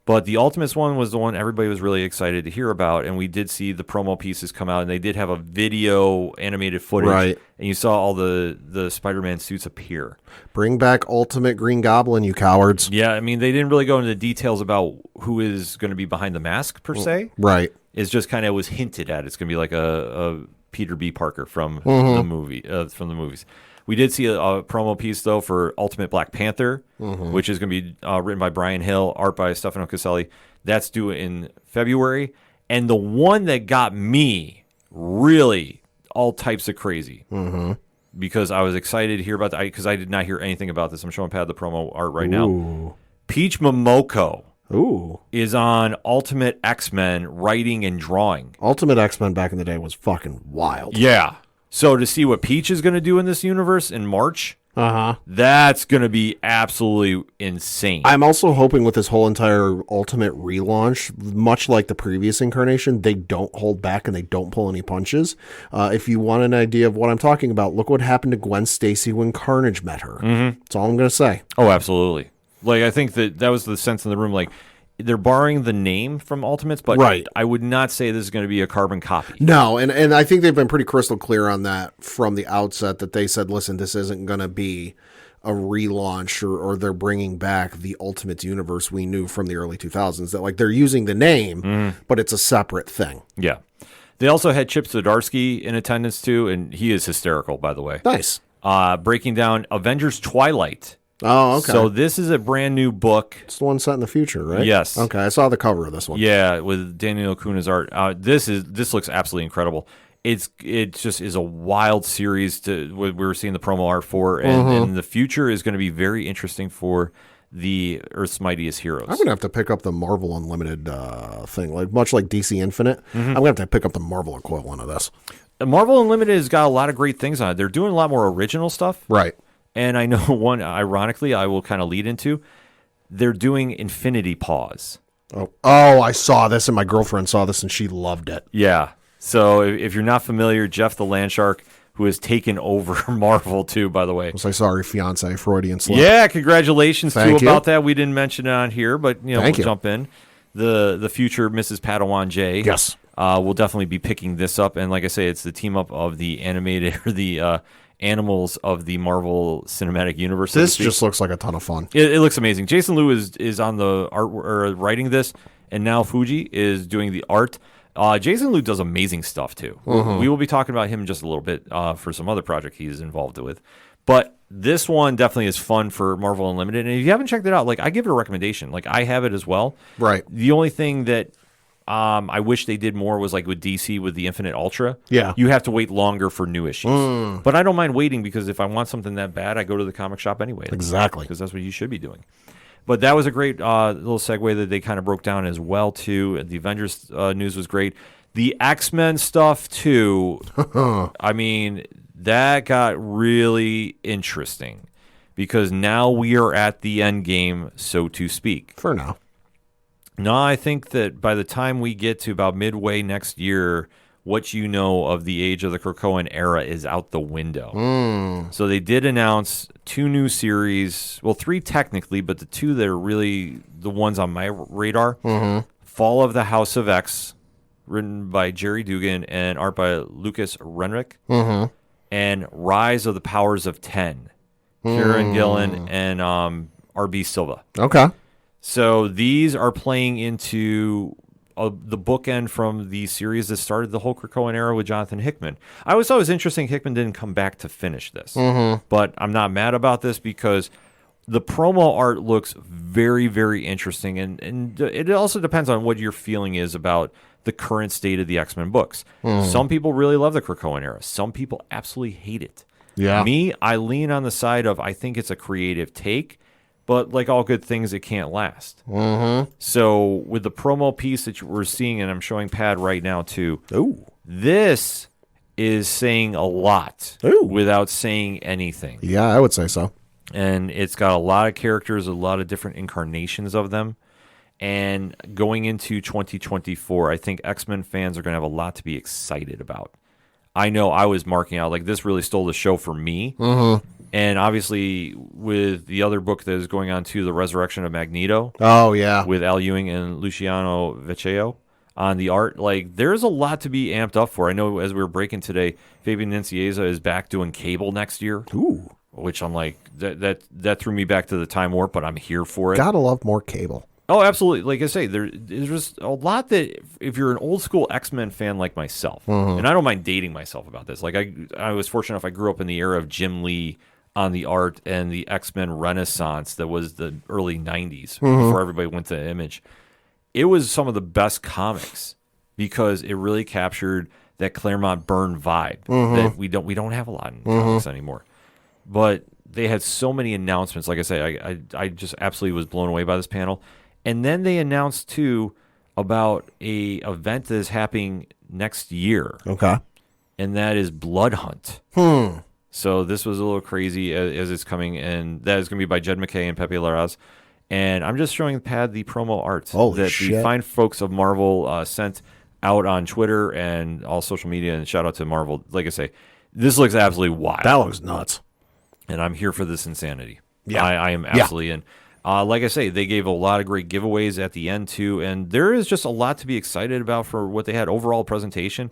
A: But the Ultimates one was the one everybody was really excited to hear about, and we did see the promo pieces come out, and they did have a video animated footage, and you saw all the Spider-Man suits appear.
B: Bring back Ultimate Green Goblin, you cowards.
A: Yeah, I mean, they didn't really go into the details about who is going to be behind the mask, per se.
B: Right.
A: It's just kind of was hinted at. It's going to be like a Peter B. Parker from the movies. We did see a promo piece, though, for Ultimate Black Panther, which is going to be written by Brian Hill, art by Stefano Caselli. That's due in February. And the one that got me really all types of crazy, because I was excited to hear about that, because I did not hear anything about this. I'm showing Pat the promo art right now. Peach Momoko is on Ultimate X-Men writing and drawing.
B: Ultimate X-Men back in the day was fucking wild.
A: Yeah. So to see what Peach is going to do in this universe in March, that's going to be absolutely insane.
B: I'm also hoping with this whole entire Ultimate relaunch, much like the previous incarnation, they don't hold back and they don't pull any punches. If you want an idea of what I'm talking about, look what happened to Gwen Stacy when Carnage met her. That's all I'm going to say.
A: Oh, absolutely. Like, I think that was the sense in the room. Like, they're borrowing the name from Ultimates, but I would not say this is going to be a carbon copy.
B: No, and I think they've been pretty crystal clear on that from the outset, that they said, listen, this isn't going to be a relaunch or they're bringing back the Ultimates universe we knew from the early 2000s. That, like, they're using the name, but it's a separate thing.
A: Yeah. They also had Chip Zdarsky in attendance, too, and he is hysterical, by the way.
B: Nice.
A: Breaking down Avengers Twilight.
B: Oh, okay.
A: So this is a brand new book.
B: It's the one set in the future, right?
A: Yes.
B: Okay, I saw the cover of this one.
A: Yeah, with Daniel Acuna's art. This looks absolutely incredible. It just is a wild series to we were seeing the promo art for, and the future is going to be very interesting for the Earth's Mightiest Heroes.
B: I'm gonna have to pick up the Marvel Unlimited thing, like much like DC Infinite. I'm gonna have to pick up the Marvel equivalent of this.
A: Marvel Unlimited has got a lot of great things on it. They're doing a lot more original stuff,
B: right?
A: And I know one, ironically, I will kind of lead into, they're doing Infinity Paws.
B: Oh, I saw this, and my girlfriend saw this, and she loved it.
A: Yeah. So if you're not familiar, Jeff the Landshark, who has taken over Marvel too, by the way.
B: I'm sorry, fiance, Freudian slip.
A: Yeah, congratulations
B: Thank
A: too
B: you.
A: about that. We didn't mention it on here, but we'll
B: you.
A: jump in. The future Mrs. Padawan J.
B: Yes.
A: Will definitely be picking this up, and like I say, it's the team up of the animated or the animals of the Marvel Cinematic Universe.
B: This just looks like a ton of fun.
A: It looks amazing. Jason Liu is on the art or writing this, and now Fuji is doing the art. Jason Liu does amazing stuff too. We will be talking about him in just a little bit for some other project he's involved with. But this one definitely is fun for Marvel Unlimited. And if you haven't checked it out, like, I give it a recommendation. Like, I have it as well.
B: Right.
A: The only thing that I wish they did more was like with DC with the Infinite Ultra.
B: Yeah.
A: You have to wait longer for new issues. But I don't mind waiting, because if I want something that bad, I go to the comic shop anyway.
B: Exactly.
A: Because that's what you should be doing. But that was a great little segue that they kind of broke down as well, too. The Avengers news was great. The X-Men stuff, too. I mean, that got really interesting because now we are at the end game, so to speak.
B: For now.
A: No, I think that by the time we get to about midway next year, what you know of the age of the Krakoan era is out the window. So they did announce 2 new series, well, 3 technically, but the 2 that are really the ones on my radar. Fall of the House of X, written by Jerry Dugan and art by Lucas Renwick, and Rise of the Powers of 10, Kieran Gillen and R.B. Silva.
B: Okay.
A: So these are playing into the bookend from the series that started the whole Krakoan era with Jonathan Hickman. I always thought it was interesting Hickman didn't come back to finish this. But I'm not mad about this because the promo art looks very, very interesting. And it also depends on what your feeling is about the current state of the X-Men books. Some people really love the Krakoan era. Some people absolutely hate it.
B: Yeah.
A: Me, I lean on the side of I think it's a creative take. But like all good things, it can't last. So with the promo piece that we're seeing, and I'm showing Pad right now too, this is saying a lot without saying anything.
B: Yeah, I would say so.
A: And it's got a lot of characters, a lot of different incarnations of them. And going into 2024, I think X-Men fans are going to have a lot to be excited about. I know I was marking out, like, this really stole the show for me. And obviously, with the other book that is going on too, The Resurrection of Magneto.
B: Oh, yeah.
A: With Al Ewing and Luciano Vecchio on the art. Like, there's a lot to be amped up for. I know as we were breaking today, Fabian Nicieza is back doing Cable next year.
B: Ooh.
A: Which I'm like, that threw me back to the Time Warp, but I'm here for it.
B: Gotta love more Cable.
A: Oh, absolutely. Like I say, there's just a lot that if you're an old school X-Men fan like myself, and I don't mind dating myself about this. Like I was fortunate enough I grew up in the era of Jim Lee on the art and the X-Men Renaissance that was the early 90s before everybody went to Image. It was some of the best comics because it really captured that Claremont Byrne vibe that we don't have a lot in comics anymore. But they had so many announcements. Like I say, I just absolutely was blown away by this panel. And then they announced, too, about a event that is happening next year.
B: Okay.
A: And that is Blood Hunt. So this was a little crazy as it's coming. And that is going to be by Jed McKay and Pepe Larraz. And I'm just showing Pad the promo art that the fine folks of Marvel sent out on Twitter and all social media. And shout out to Marvel. Like I say, this looks absolutely wild.
B: That looks nuts.
A: And I'm here for this insanity.
B: Yeah.
A: I am absolutely in. Like I say, they gave a lot of great giveaways at the end, too. And there is just a lot to be excited about for what they had. Overall presentation.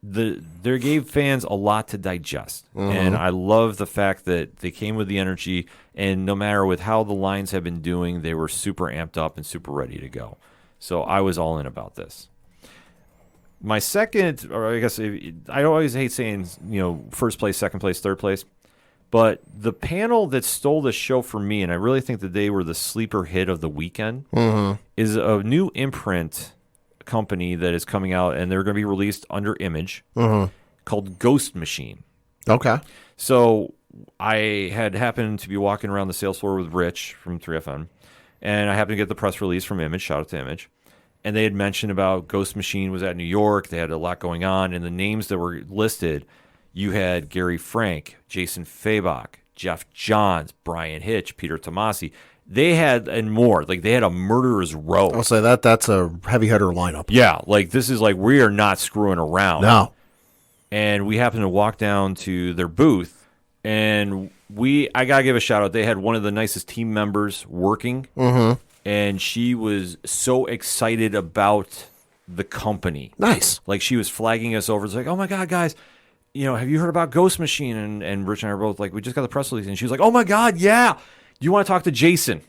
A: They gave fans a lot to digest. And I love the fact that they came with the energy. And no matter with how the lines have been doing, they were super amped up and super ready to go. So I was all in about this. My second, or I guess I always hate saying, first place, second place, third place. But the panel that stole the show for me, and I really think that they were the sleeper hit of the weekend, is a new imprint company that is coming out, and they're going to be released under Image, called Ghost Machine.
B: Okay.
A: So I had happened to be walking around the sales floor with Rich from 3FM, and I happened to get the press release from Image, shout out to Image, and they had mentioned about Ghost Machine was at New York, they had a lot going on, and the names that were listed, you had Gary Frank, Jason Fabok, Jeff Johns, Brian Hitch, Peter Tomasi. They had, and more. Like, they had a murderer's row.
B: I'll say that's a heavy hitter lineup.
A: Yeah, like, this is like, we are not screwing around.
B: No.
A: And we happened to walk down to their booth, and I got to give a shout out. They had one of the nicest team members working, and she was so excited about the company.
B: Nice.
A: Like, she was flagging us over. It's like, oh, my God, guys. Have you heard about Ghost Machine? And Rich and I are both like, we just got the press release. And she was like, oh, my God, yeah. You want to talk to Jason?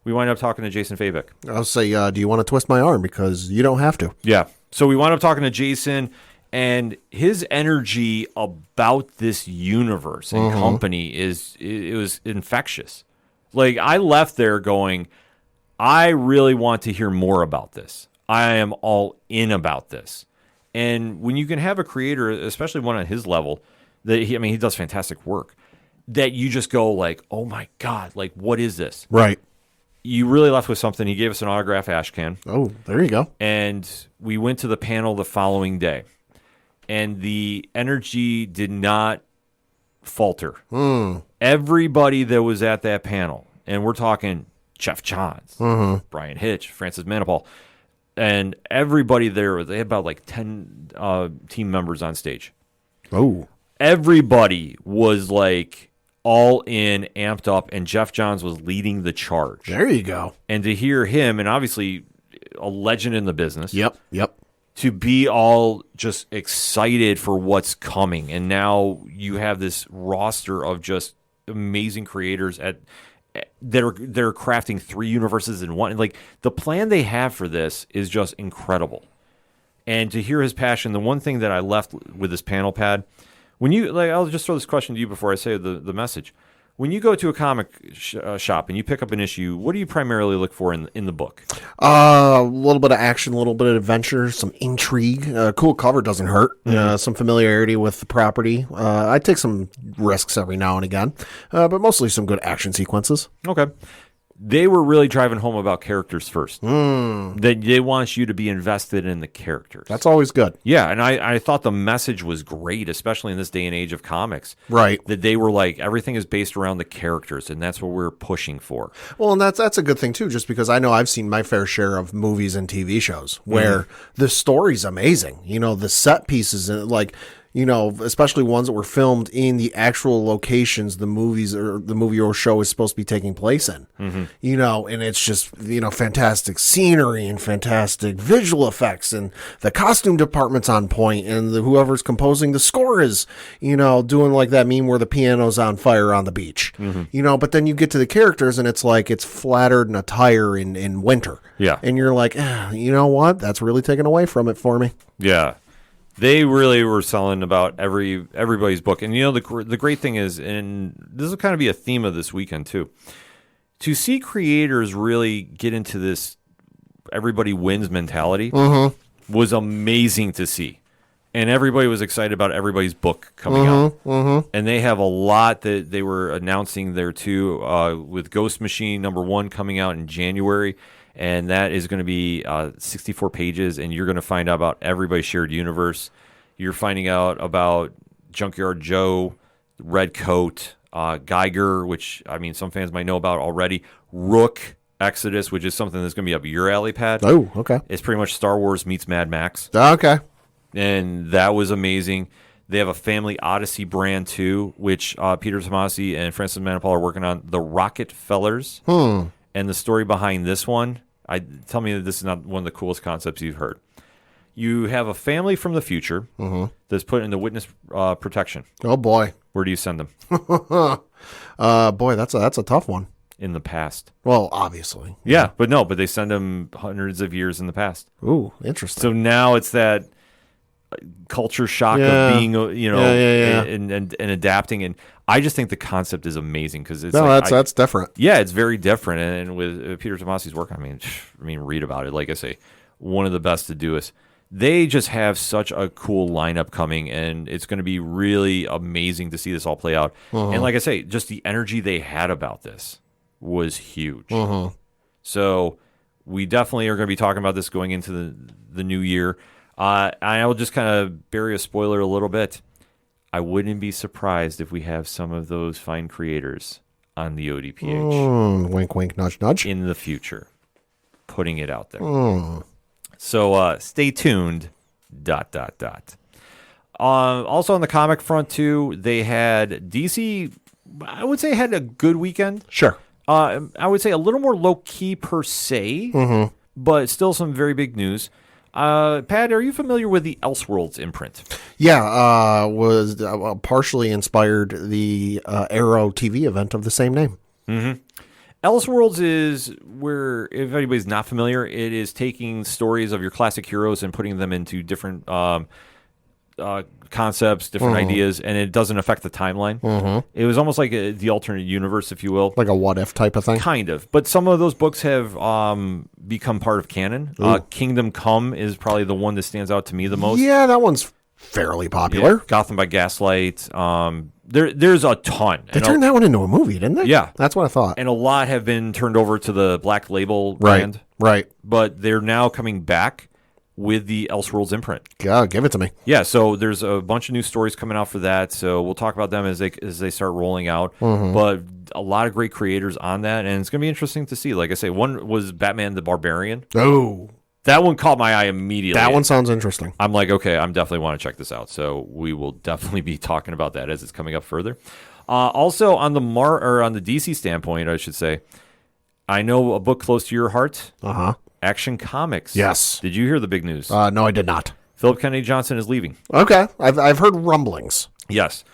A: We wind up talking to Jason Fabok.
B: I'll say, do you want to twist my arm? Because you don't have to.
A: Yeah. So we wound up talking to Jason, and his energy about this universe and company it was infectious. Like, I left there going, I really want to hear more about this. I am all in about this. And when you can have a creator, especially one at his level, that he does fantastic work, that you just go like, oh my God, like, what is this?
B: Right.
A: You really left with something. He gave us an autograph ash can.
B: Oh, there you go.
A: And we went to the panel the following day. and the energy did not falter. Everybody that was at that panel, and we're talking Jeff Johns, Brian Hitch, Francis Manipal, and everybody there, they had about like 10 team members on stage.
B: Oh.
A: Everybody was like all in, amped up, and Jeff Johns was leading the charge.
B: There you go.
A: And to hear him, and obviously a legend in the business.
B: Yep.
A: To be all just excited for what's coming. And now you have this roster of just amazing creators that are crafting 3 universes in one. Like, the plan they have for this is just incredible. And to hear his passion, the one thing that I left with this panel pad, when you, like, I'll just throw this question to you before I say the message. When you go to a comic shop and you pick up an issue, what do you primarily look for in the book?
B: A little bit of action, a little bit of adventure, some intrigue. Cool cover doesn't hurt. Some familiarity with the property. I take some risks every now and again, but mostly some good action sequences.
A: Okay. They were really driving home about characters first. They want you to be invested in the characters.
B: That's always good.
A: Yeah, and I thought the message was great, especially in this day and age of comics.
B: Right.
A: That they were like, everything is based around the characters, and that's what we're pushing for.
B: Well, and that's a good thing, too, just because I know I've seen my fair share of movies and TV shows where the story's amazing. You know, the set pieces, like, you know, especially ones that were filmed in the actual locations the movies or the movie or show is supposed to be taking place in. You know, and it's just, you know, fantastic scenery and fantastic visual effects, and the costume department's on point, and whoever's composing the score is, you know, doing like that meme where the piano's on fire on the beach. You know, but then you get to the characters and it's like it's flattered in attire in winter.
A: Yeah.
B: And you're like, you know what? That's really taken away from it for me.
A: Yeah. They really were selling about everybody's book. And, you know, the great thing is, and this will kind of be a theme of this weekend, too, to see creators really get into this everybody wins mentality was amazing to see. And everybody was excited about everybody's book coming out. And they have a lot that they were announcing there, too, with Ghost Machine #1 coming out in January. And that is going to be 64 pages, and you're going to find out about everybody's shared universe. You're finding out about Junkyard Joe, Red Coat, Geiger, which, I mean, some fans might know about already. Rook, Exodus, which is something that's going to be up your alley, Pat.
B: Oh, okay.
A: It's pretty much Star Wars meets Mad Max.
B: Okay.
A: And that was amazing. They have a Family Odyssey brand, too, which Peter Tomasi and Francis Manipal are working on. The Rocket Fellers. And the story behind this one, tell me that this is not one of the coolest concepts you've heard. You have a family from the future that's put into witness protection.
B: Oh, boy.
A: Where do you send them?
B: Boy, that's a tough one.
A: In the past.
B: Well, obviously.
A: Yeah, but they send them hundreds of years in the past.
B: Ooh, interesting.
A: So now it's that culture shock of being, you know, and adapting. And I just think the concept is amazing because it's
B: that's different.
A: Yeah, it's very different. And with Peter Tomasi's work, I mean, read about it. Like I say, one of the best to do is. They just have such a cool lineup coming, and it's going to be really amazing to see this all play out. And like I say, just the energy they had about this was huge. So we definitely are going to be talking about this going into the new year. I will just kind of bury a spoiler a little bit. I wouldn't be surprised if we have some of those fine creators on the ODPH.
B: Wink, wink, nudge, nudge.
A: In the future. Putting it out there. So stay tuned. ... Also on the comic front, too, they had DC, I would say, had a good weekend.
B: Sure.
A: I would say a little more low-key per se, but still some very big news. Pat, are you familiar with the Elseworlds imprint?
B: Yeah, was partially inspired the Arrow TV event of the same name.
A: Elseworlds is where, if anybody's not familiar, it is taking stories of your classic heroes and putting them into different concepts, different ideas, and it doesn't affect the timeline. It was almost like the alternate universe, if you will.
B: Like a what-if type of thing?
A: Kind of. But some of those books have become part of canon. Kingdom Come is probably the one that stands out to me the most.
B: Yeah, that one's fairly popular.
A: Yeah. Gotham by Gaslight. There's a ton.
B: They turned that one into a movie, didn't they?
A: Yeah.
B: That's what I thought.
A: And a lot have been turned over to the Black Label brand.
B: Right.
A: But they're now coming back with the Elseworlds imprint.
B: Yeah, give it to me.
A: Yeah, so there's a bunch of new stories coming out for that. So we'll talk about them as they start rolling out. But a lot of great creators on that, and it's going to be interesting to see. Like I say, one was Batman the Barbarian.
B: Oh,
A: That one caught my eye immediately.
B: that one sounds interesting.
A: I'm like, okay, I'm definitely want to check this out. So we will definitely be talking about that as it's coming up further. Also, on the on the DC standpoint, I should say, I know a book close to your heart. Action Comics.
B: Yes.
A: Did you hear the big news?
B: No, I did not.
A: Philip Kennedy Johnson is leaving.
B: Okay, I've heard rumblings.
A: Yes.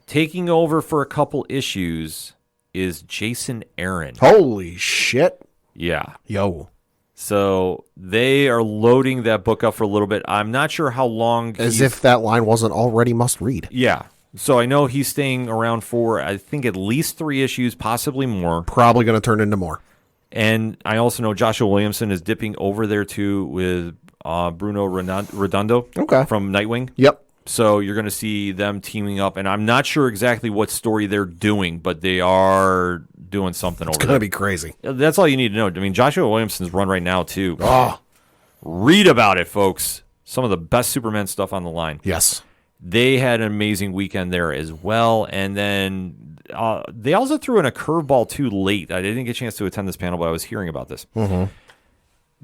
A: Taking over for a couple issues is Jason Aaron.
B: Holy shit.
A: Yeah.
B: Yo.
A: So they are loading that book up for a little bit. I'm not sure how long.
B: As if that line wasn't already must read.
A: Yeah. So I know he's staying around for, I think, at least 3 issues, possibly more.
B: Probably going to turn into more.
A: And I also know Joshua Williamson is dipping over there, too, with Bruno Redondo from Nightwing.
B: Yep.
A: So you're going to see them teaming up. And I'm not sure exactly what story they're doing, but they are doing something over there.
B: It's going to be crazy.
A: That's all you need to know. I mean, Joshua Williamson's run right now, too.
B: Oh.
A: Read about it, folks. Some of the best Superman stuff on the line.
B: Yes.
A: They had an amazing weekend there as well. And then they also threw in a curveball too late. I didn't get a chance to attend this panel, but I was hearing about this.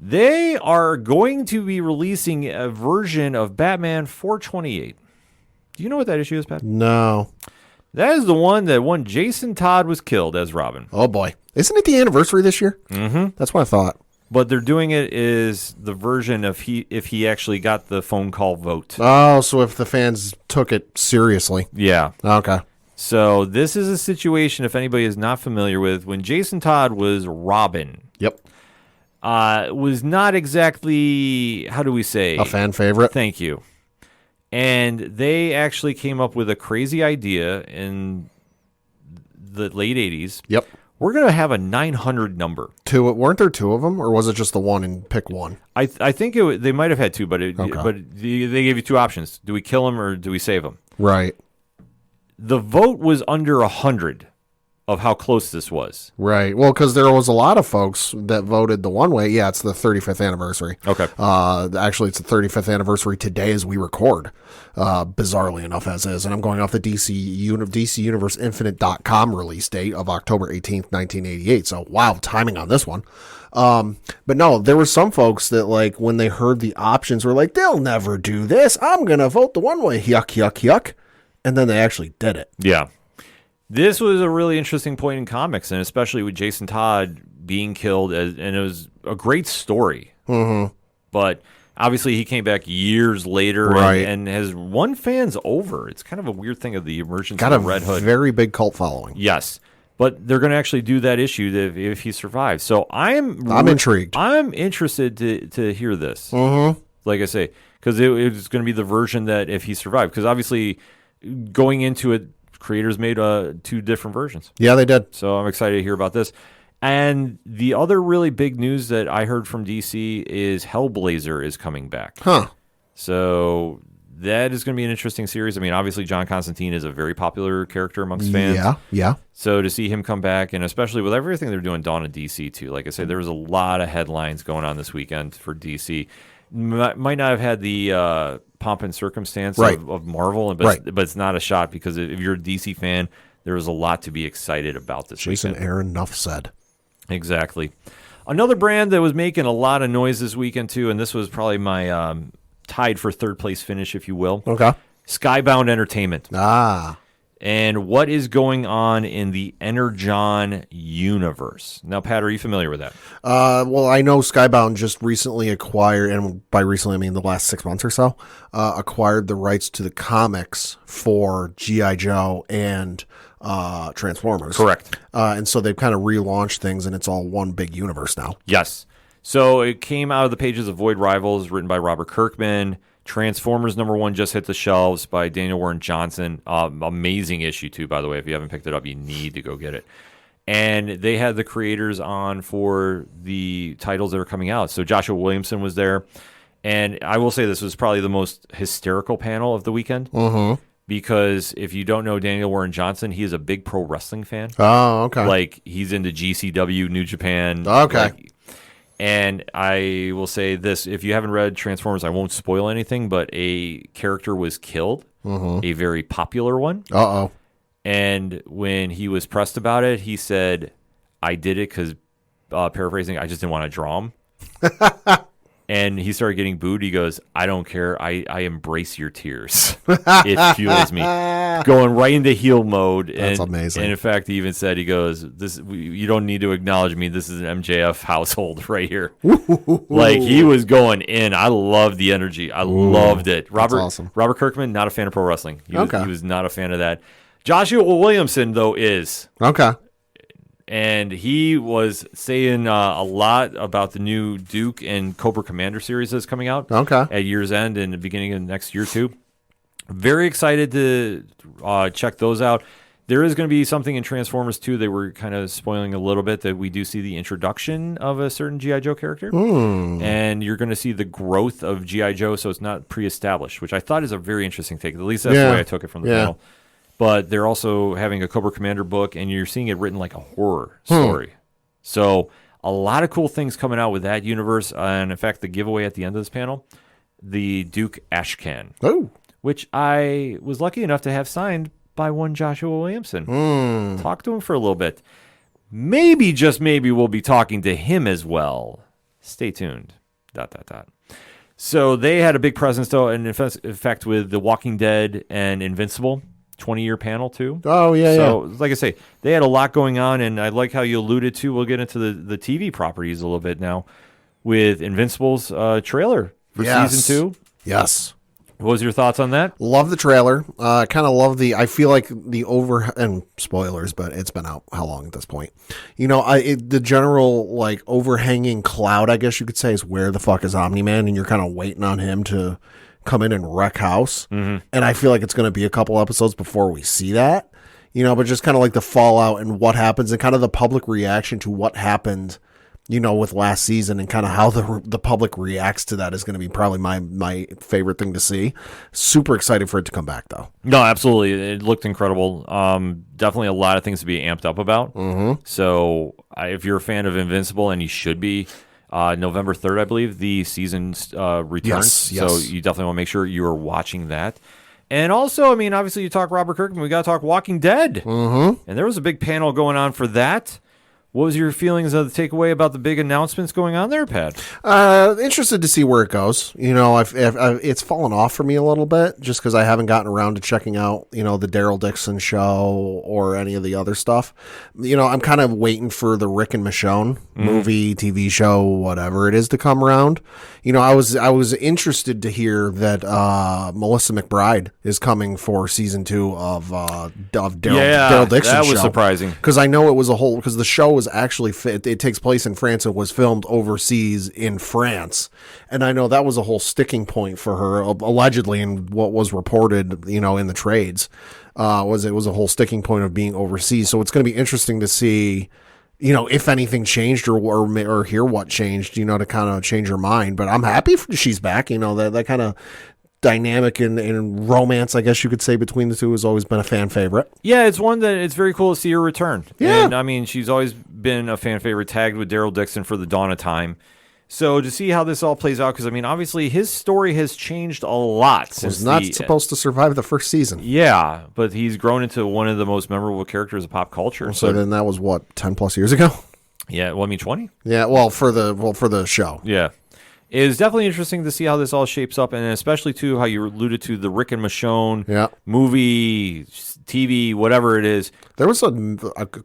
A: They are going to be releasing a version of Batman 428. Do you know what that issue is, Pat?
B: No.
A: That is the one that when Jason Todd was killed as Robin.
B: Oh, boy. Isn't it the anniversary this year?
A: Mm-hmm.
B: That's what I thought.
A: But they're doing it is the version of if he actually got the phone call vote.
B: Oh, so if the fans took it seriously.
A: Yeah.
B: Okay.
A: So this is a situation, if anybody is not familiar with, when Jason Todd was Robin.
B: Yep.
A: Was not exactly, how do we say?
B: A fan favorite.
A: Thank you. And they actually came up with a crazy idea in the late 80s.
B: Yep.
A: We're going to have a 900 number.
B: Weren't there 2 of them, or was it just the one and pick one?
A: I think they might have had 2, but they gave you 2 options. Do we kill him or do we save him?
B: Right.
A: The vote was under 100 of how close this was.
B: Right. Well, because there was a lot of folks that voted the one way. Yeah, it's the 35th anniversary.
A: Okay.
B: Actually, it's the 35th anniversary today as we record, bizarrely enough as is. And I'm going off the DCUniverseinfinite.com release date of October 18th, 1988. So, wow, timing on this one. But no, there were some folks that, like, when they heard the options were like, they'll never do this. I'm going to vote the one way. Yuck, yuck, yuck. And then they actually did it.
A: Yeah. This was a really interesting point in comics, and especially with Jason Todd being killed, and it was a great story.
B: Mm-hmm.
A: But obviously he came back years later
B: right.
A: and has won fans over. It's kind of a weird thing of the emergence
B: Got
A: of
B: a
A: Red Hood.
B: Very big cult following.
A: Yes. But they're going to actually do that issue if he survives. So I'm
B: intrigued.
A: I'm interested to hear this.
B: Mm-hmm.
A: Like I say, because it was going to be the version that if he survived. Because obviously going into it, creators made 2 different versions.
B: Yeah, they did.
A: So I'm excited to hear about this. And the other really big news that I heard from DC is Hellblazer is coming back.
B: Huh.
A: So that is going to be an interesting series. I mean, obviously John Constantine is a very popular character amongst fans.
B: Yeah.
A: So to see him come back, and especially with everything they're doing Dawn of DC too. Like I said, there was a lot of headlines going on this weekend for DC. Might not have had the pomp and circumstance of Marvel, but it's not a shot because if you're a DC fan, there was a lot to be excited about this
B: Jason
A: weekend.
B: Aaron, enough said.
A: Exactly. Another brand that was making a lot of noise this weekend too, and this was probably my tied for third place finish, if you will.
B: Okay.
A: Skybound Entertainment.
B: Ah.
A: And what is going on in the Energon universe? Now, Pat, are you familiar with that?
B: Well, I know Skybound just recently acquired, and by recently I mean the last 6 months or so, acquired the rights to the comics for G.I. Joe and Transformers.
A: Correct.
B: And so they've kind of relaunched things, and it's all one big universe now.
A: Yes. So it came out of the pages of Void Rivals, written by Robert Kirkman. Transformers #1 just hit the shelves by Daniel Warren Johnson. Amazing issue, too, by the way. If you haven't picked it up, you need to go get it. And they had the creators on for the titles that are coming out. So Joshua Williamson was there. And I will say this was probably the most hysterical panel of the weekend.
B: Mm-hmm.
A: Because if you don't know Daniel Warren Johnson, he is a big pro wrestling fan.
B: Oh, okay.
A: Like, he's into GCW, New Japan.
B: Okay.
A: And I will say this, if you haven't read Transformers, I won't spoil anything, but a character was killed, a very popular one.
B: Uh-oh.
A: And when he was pressed about it, he said, I did it because, paraphrasing, I just didn't want to draw him. And he started getting booed. He goes, I don't care. I embrace your tears. It fuels me. Going right into heel mode.
B: That's amazing.
A: And in fact, he even said, he goes, you don't need to acknowledge me. This is an MJF household right here. Like, he was going in. I loved the energy. I loved it.
B: Awesome.
A: Robert Kirkman, not a fan of pro wrestling. He
B: Okay.
A: was not a fan of that. Joshua Williamson, though, is.
B: Okay.
A: And he was saying a lot about the new Duke and Cobra Commander series that's coming out at year's end and the beginning of next year, too. Very excited to check those out. There is going to be something in Transformers 2 that we're kind of spoiling a little bit, that we do see the introduction of a certain G.I. Joe character. And you're going to see the growth of G.I. Joe, so it's not pre-established, which I thought is a very interesting take. At least that's the way I took it from the panel. But they're also having a Cobra Commander book, and you're seeing it written like a horror story. So a lot of cool things coming out with that universe. And in fact, the giveaway at the end of this panel, the Duke Ashcan, which I was lucky enough to have signed by one Joshua Williamson. Talk to him for a little bit. Maybe, just maybe, we'll be talking to him as well. Stay tuned. ... So they had a big presence, though, and in fact, with The Walking Dead and Invincible. 20-year panel too. So, like I say, they had a lot going on, and I like how you alluded to, we'll get into the TV properties a little bit now, with Invincible's trailer for season 2.
B: Yes.
A: What was your thoughts on that?
B: Love the trailer. Kind of love I feel like the and spoilers, but it's been out how long at this point? You know, the general like overhanging cloud, I guess you could say, is where the fuck is Omni-Man, and you're kind of waiting on him to come in and wreck house. And I feel like it's going to be a couple episodes before we see that, you know, but just kind of like the fallout and what happens and kind of the public reaction to what happened, you know, with last season, and kind of how the public reacts to that is going to be probably my favorite thing to see. Super excited for it to come back, though.
A: No, absolutely. It looked incredible. Definitely a lot of things to be amped up about. So if you're a fan of Invincible, and you should be, November 3rd, I believe, the season returns.
B: Yes.
A: So you definitely want to make sure you are watching that. And also, I mean, obviously you talk Robert Kirkman, we got to talk Walking Dead. And there was a big panel going on for that. What was your feelings of the takeaway about the big announcements going on there, Pat?
B: Interested to see where it goes. You know, it's fallen off for me a little bit just because I haven't gotten around to checking out, you know, the Daryl Dixon show or any of the other stuff. You know, I'm kind of waiting for the Rick and Michonne movie, TV show, whatever it is, to come around. You know, I was interested to hear that Melissa McBride is coming for season 2 of Daryl Dixon's
A: that was
B: show.
A: surprising.
B: Because I know it was because the show was actually it takes place in France and was filmed overseas in France, and I know that was a whole sticking point for her, allegedly, in what was reported, you know, in the trades. It was a whole sticking point of being overseas. So it's going to be interesting to see, you know, if anything changed or hear what changed, you know, to kind of change her mind. But I'm happy she's back. You know, that kind of dynamic and romance, I guess you could say, between the two has always been a fan favorite.
A: Yeah, it's one that it's very cool to see her return.
B: Yeah.
A: And I mean, she's always been a fan favorite, tagged with Daryl Dixon for the Dawn of Time. So to see how this all plays out, because I mean, obviously his story has changed a lot since
B: was not supposed to survive the first season.
A: Yeah, but he's grown into one of the most memorable characters of pop culture.
B: So then that was what, 10 plus years ago?
A: Yeah, well, I mean 20.
B: Yeah, well, for the show.
A: Yeah. It is definitely interesting to see how this all shapes up, and especially, too, how you alluded to the Rick and Michonne movie, TV, whatever it is.
B: There was a,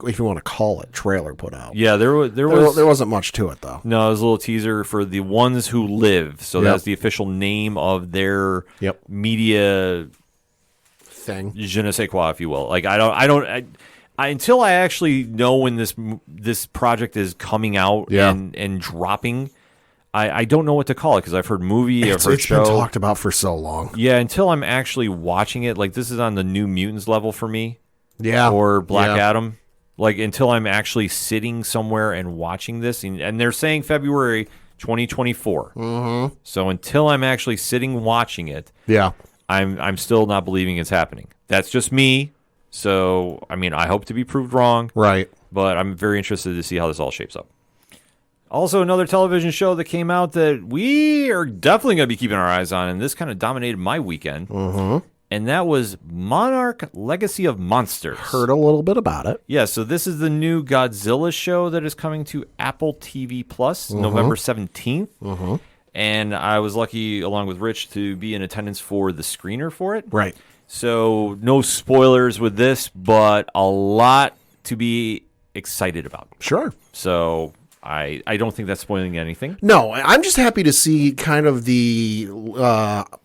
B: if you want to call it, trailer put out.
A: Yeah, there
B: wasn't much to it, though.
A: No, it was a little teaser for The Ones Who Live. So that's the official name of their media
B: thing,
A: je ne sais quoi, if you will. Like, I until I actually know when this project is coming out and dropping, I don't know what to call it, because I've heard movie, I've heard show.
B: It's been talked about for so long.
A: Yeah, until I'm actually watching it. Like, this is on the New Mutants level for me.
B: Yeah.
A: Or Black Adam. Like, until I'm actually sitting somewhere and watching this. And they're saying February 2024. So until I'm actually sitting watching it, I'm still not believing it's happening. That's just me. So, I mean, I hope to be proved wrong.
B: Right.
A: But I'm very interested to see how this all shapes up. Also, another television show that came out that we are definitely going to be keeping our eyes on, and this kind of dominated my weekend. And that was Monarch Legacy of Monsters.
B: Heard a little bit about it.
A: Yeah, so this is the new Godzilla show that is coming to Apple TV Plus November 17th. And I was lucky, along with Rich, to be in attendance for the screener for it.
B: Right.
A: So no spoilers with this, but a lot to be excited about.
B: Sure.
A: So I don't think that's spoiling anything.
B: No, I'm just happy to see kind of the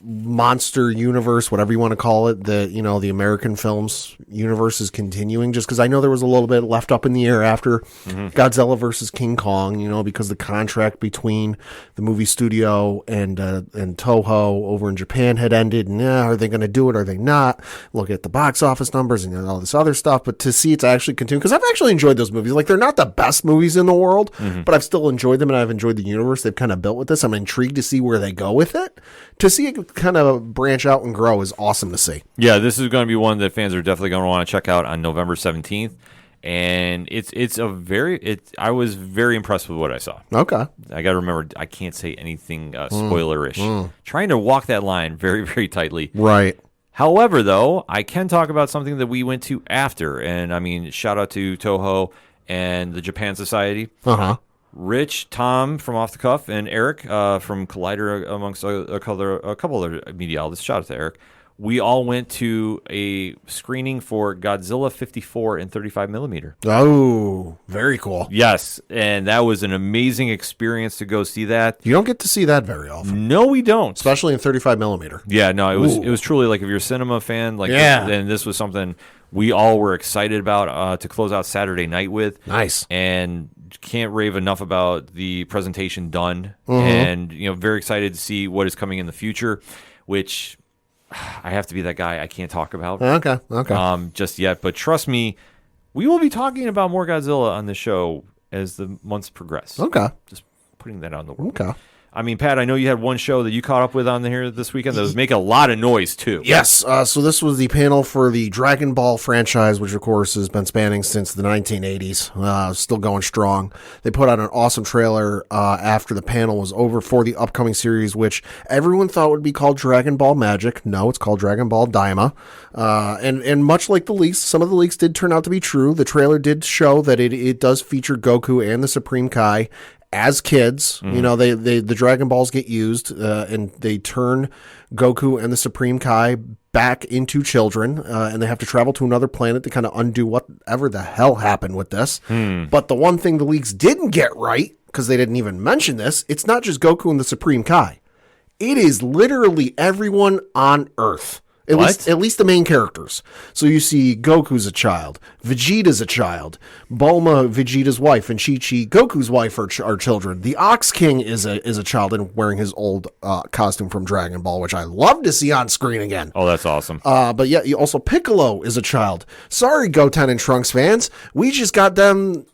B: monster universe, whatever you want to call it, the American films universe is continuing, just because I know there was a little bit left up in the air after Godzilla versus King Kong, because the contract between the movie studio and Toho over in Japan had ended, and are they going to do it, are they not? Look at the box office numbers and all this other stuff, but to see it's actually continue, because I've actually enjoyed those movies. Like, they're not the best movies in the world, but I've still enjoyed them, and I've enjoyed the universe they've kind of built with this. I'm intrigued to see where they go with it. To see it kind of branch out and grow is awesome to see.
A: Yeah, this is going to be one that fans are definitely going to want to check out on November 17th. And I was very impressed with what I saw.
B: Okay.
A: I got to remember, I can't say anything spoiler-ish. Trying to walk that line very, very tightly.
B: Right.
A: However, though, I can talk about something that we went to after. And, I mean, shout out to Toho and the Japan Society. Rich, Tom from Off the Cuff, and Eric from Collider, amongst a couple other media outlets. Shout out to Eric. We all went to a screening for Godzilla 54 and 35 millimeter.
B: Oh, very cool.
A: Yes, and that was an amazing experience to go see that.
B: You don't get to see that very often.
A: No, we don't.
B: Especially in 35 millimeter.
A: Yeah, no, it was truly like, if you're a cinema fan, like, then this was something we all were excited about to close out Saturday night with.
B: Nice.
A: And can't rave enough about the presentation done. And, very excited to see what is coming in the future, which I have to be that guy I can't talk about.
B: Okay.
A: Just yet. But trust me, we will be talking about more Godzilla on the show as the months progress.
B: Okay.
A: Just putting that out in the world.
B: Okay.
A: I mean, Pat, I know you had one show that you caught up with on here this weekend that was making a lot of noise, too.
B: Yes. So this was the panel for the Dragon Ball franchise, which, of course, has been spanning since the 1980s. Still going strong. They put out an awesome trailer after the panel was over for the upcoming series, which everyone thought would be called Dragon Ball Magic. No, it's called Dragon Ball Daima. And much like the leaks, some of the leaks did turn out to be true. The trailer did show that it does feature Goku and the Supreme Kai as kids. The Dragon Balls get used, and they turn Goku and the Supreme Kai back into children, and they have to travel to another planet to kind of undo whatever the hell happened with this. But the one thing the leaks didn't get right, because they didn't even mention this, it's not just Goku and the Supreme Kai. It is literally everyone on Earth. At least the main characters. So you see Goku's a child, Vegeta's a child, Bulma, Vegeta's wife, and Chi-Chi, Goku's wife, are children. The Ox King is a child and wearing his old costume from Dragon Ball, which I love to see on screen again.
A: Oh, that's awesome.
B: But yeah, also Piccolo is a child. Sorry, Goten and Trunks fans. We just got them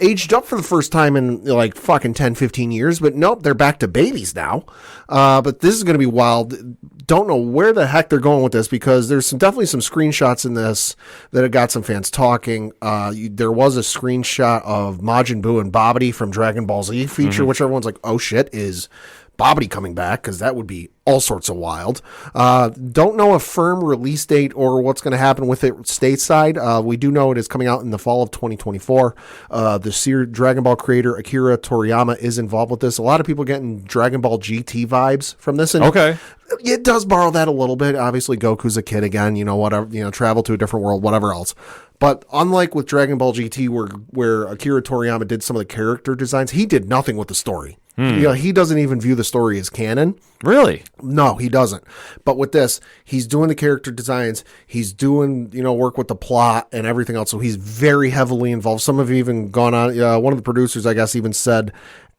B: aged up for the first time in like fucking 10, 15 years, but nope, they're back to babies now. But this is going to be wild. Don't know where the heck they're going with this, because there's definitely some screenshots in this that have got some fans talking. There was a screenshot of Majin Buu and Babidi from Dragon Ball Z feature, which everyone's like, oh shit, is Babidi coming back? Because that would be all sorts of wild. Don't know a firm release date or what's going to happen with it stateside. We do know it is coming out in the fall of 2024. The Dragon Ball creator Akira Toriyama is involved with this. A lot of people getting Dragon Ball GT vibes from this. And
A: okay.
B: It does borrow that a little bit. Obviously, Goku's a kid again, whatever, travel to a different world, whatever else. But unlike with Dragon Ball GT, where Akira Toriyama did some of the character designs, he did nothing with the story. He doesn't even view the story as canon.
A: Really?
B: No, he doesn't. But with this, he's doing the character designs. He's doing, work with the plot and everything else. So he's very heavily involved. Some have even gone on. One of the producers, I guess, even said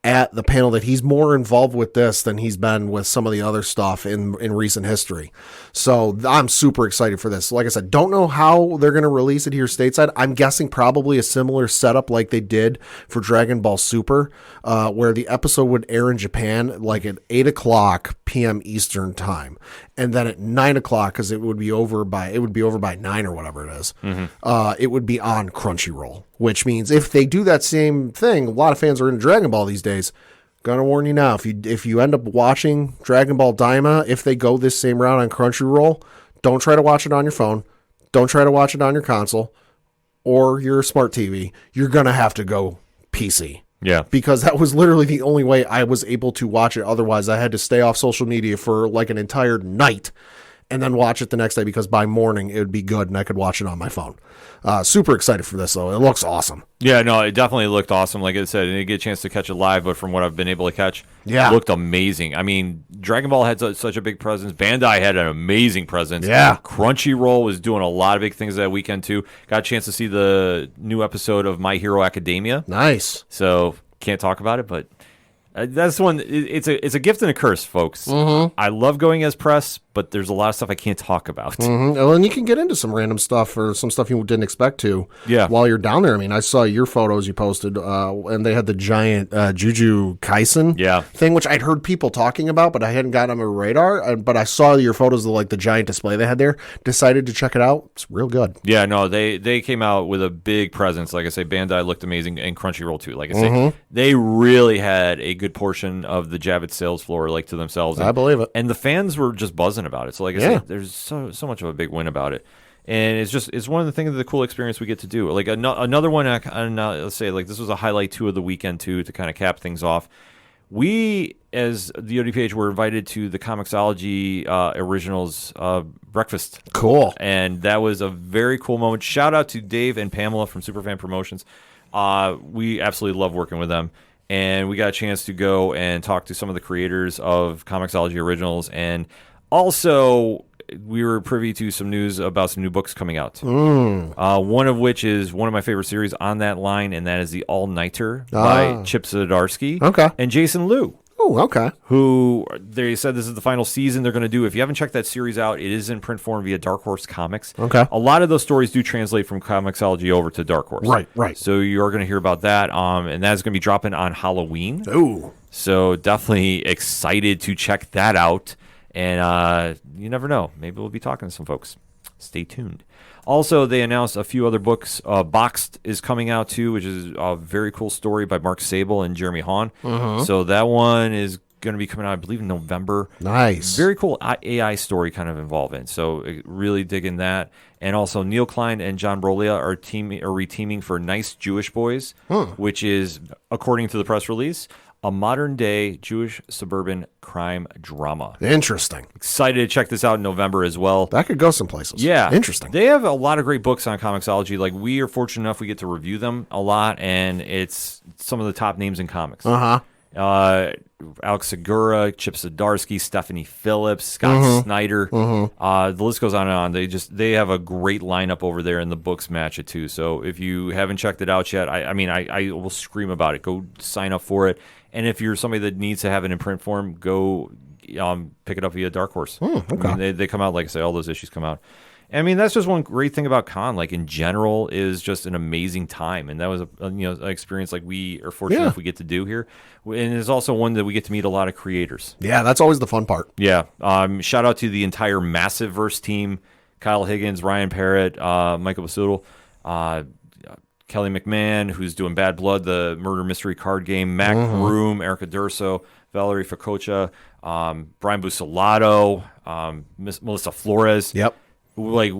B: at the panel that he's more involved with this than he's been with some of the other stuff in recent history. So I'm super excited for this. Like I said, don't know how they're going to release it here stateside. I'm guessing probably a similar setup like they did for Dragon Ball Super, where the episode would air in Japan like at 8:00 p.m. Eastern time. And then at 9:00, because it would be over by 9 or whatever it is, it would be on Crunchyroll. which means if they do that same thing, a lot of fans are into Dragon Ball these days. Gonna warn you now, if you end up watching Dragon Ball Daima, if they go this same route on Crunchyroll, don't try to watch it on your phone. Don't try to watch it on your console or your smart TV. You're gonna have to go PC.
A: Yeah.
B: Because that was literally the only way I was able to watch it. Otherwise, I had to stay off social media for like an entire night and then watch it the next day, because by morning it would be good and I could watch it on my phone. Super excited for this, though. It looks awesome.
A: Yeah, no, it definitely looked awesome. Like I said, I didn't get a chance to catch it live, but from what I've been able to catch,
B: Yeah.
A: it looked amazing. I mean, Dragon Ball had such a big presence. Bandai had an amazing presence.
B: Yeah.
A: Crunchyroll was doing a lot of big things that weekend, too. Got a chance to see the new episode of My Hero Academia.
B: Nice.
A: So, can't talk about it, but that's one. It's a gift and a curse, folks. I love going as press, but there's a lot of stuff I can't talk about.
B: Well, and you can get into some random stuff or some stuff you didn't expect to while you're down there. I mean, I saw your photos you posted, and they had the giant Juju Kaisen thing, which I'd heard people talking about, but I hadn't gotten on my radar. But I saw your photos of like the giant display they had there. Decided to check it out. It's real good.
A: Yeah, no, they came out with a big presence. Like I say, Bandai looked amazing, and Crunchyroll too. Like I say, they really had a good portion of the Javits sales floor like to themselves.
B: I believe it.
A: And the fans were just buzzing about it. So like I said, there's so much of a big win about it. And it's one of the things, the cool experience we get to do. Like another one, let's say like this was a highlight too of the weekend too, to kind of cap things off. We, as the ODPH, were invited to the Comixology Originals breakfast.
B: Cool.
A: And that was a very cool moment. Shout out to Dave and Pamela from Superfan Promotions. We absolutely love working with them. And we got a chance to go and talk to some of the creators of Comixology Originals. And also, we were privy to some news about some new books coming out. One of which is one of my favorite series on that line, and that is The All-Nighter by Chip Zdarsky and Jason Liu.
B: Oh, okay.
A: Who they said this is the final season they're going to do. If you haven't checked that series out, it is in print form via Dark Horse Comics.
B: Okay.
A: A lot of those stories do translate from Comixology over to Dark Horse.
B: Right.
A: So you're going to hear about that, and that's going to be dropping on Halloween.
B: Ooh.
A: So definitely excited to check that out. And you never know. Maybe we'll be talking to some folks. Stay tuned. Also, they announced a few other books. Boxed is coming out, too, which is a very cool story by Mark Sable and Jeremy Hahn. So that one is going to be coming out, I believe, in November.
B: Nice.
A: Very cool AI story kind of involved in. So really digging that. And also, Neil Klein and John Brolia are reteaming for Nice Jewish Boys, which is, according to the press release, a modern-day Jewish suburban crime drama.
B: Interesting.
A: Excited to check this out in November as well.
B: That could go some places.
A: Yeah.
B: Interesting.
A: They have a lot of great books on Comixology. Like, we are fortunate enough we get to review them a lot, and it's some of the top names in comics. Alex Segura, Chip Zdarsky, Stephanie Phillips, Scott Snyder. The list goes on and on. They have a great lineup over there, and the books match it too. So if you haven't checked it out yet, I will scream about it. Go sign up for it. And if you're somebody that needs to have it in print form, go pick it up via Dark Horse.
B: Okay.
A: I mean, they come out, like I say, all those issues come out. I mean, that's just one great thing about con. Like, in general, is just an amazing time, and that was an experience like we are fortunate if we get to do here. And it's also one that we get to meet a lot of creators.
B: Yeah, that's always the fun part.
A: Yeah. Shout out to the entire Massive Verse team: Kyle Higgins, Ryan Parrott, Michael Basudel, Kelly McMahon, who's doing Bad Blood, the murder mystery card game, Mac Broom, Erica Durso, Valerie Facocha, Brian Bucelato, Melissa Flores.
B: Yep.
A: Like,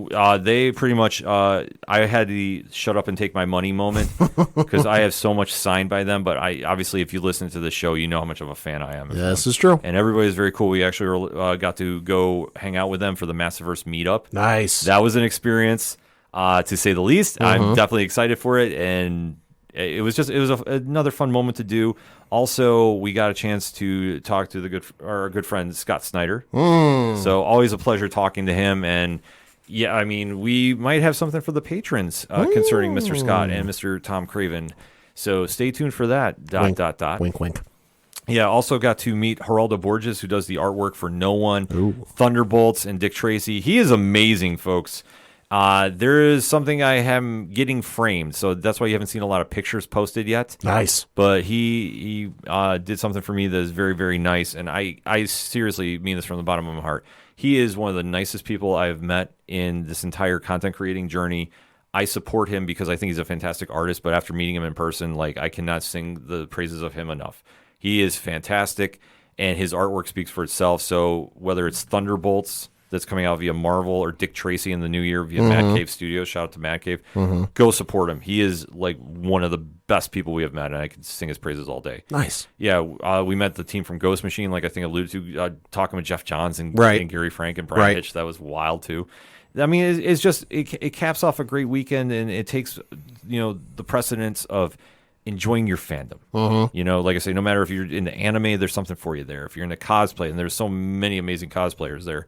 A: they pretty much, I had the shut up and take my money moment because I have so much signed by them. But obviously, if you listen to the show, you know how much of a fan I am.
B: Yeah, this is true.
A: And everybody's very cool. We actually got to go hang out with them for the Massiverse meetup.
B: Nice.
A: That was an experience, to say the least. I'm definitely excited for it. And it was another fun moment to do. Also, we got a chance to talk to our good friend Scott Snyder. So always a pleasure talking to him. And yeah, I mean, we might have something for the patrons concerning Mr. Scott and Mr. Tom Craven. So stay tuned for that.
B: Wink, wink.
A: Yeah, also got to meet Geraldo Borges, who does the artwork for No One, Thunderbolts, and Dick Tracy. He is amazing, folks. There is something I am getting framed, so that's why you haven't seen a lot of pictures posted yet.
B: Nice.
A: But he did something for me that is very, very nice, and I seriously mean this from the bottom of my heart. He is one of the nicest people I've met in this entire content creating journey. I support him because I think he's a fantastic artist, but after meeting him in person, like, I cannot sing the praises of him enough. He is fantastic, and his artwork speaks for itself. So whether it's Thunderbolts that's coming out via Marvel or Dick Tracy in the new year via Mad Cave Studios, shout out to Mad Cave, go support him. He is like one of the best people we have met, and I can sing his praises all day.
B: Nice.
A: Yeah, we met the team from Ghost Machine, like I think I alluded to, talking with Jeff Johns and Gary Frank and Brian Hitch. That was wild too. I mean, it's just it caps off a great weekend, and it takes the precedence of enjoying your fandom. You know, like I say, no matter if you're into anime, there's something for you there. If you're into cosplay, and there's so many amazing cosplayers there.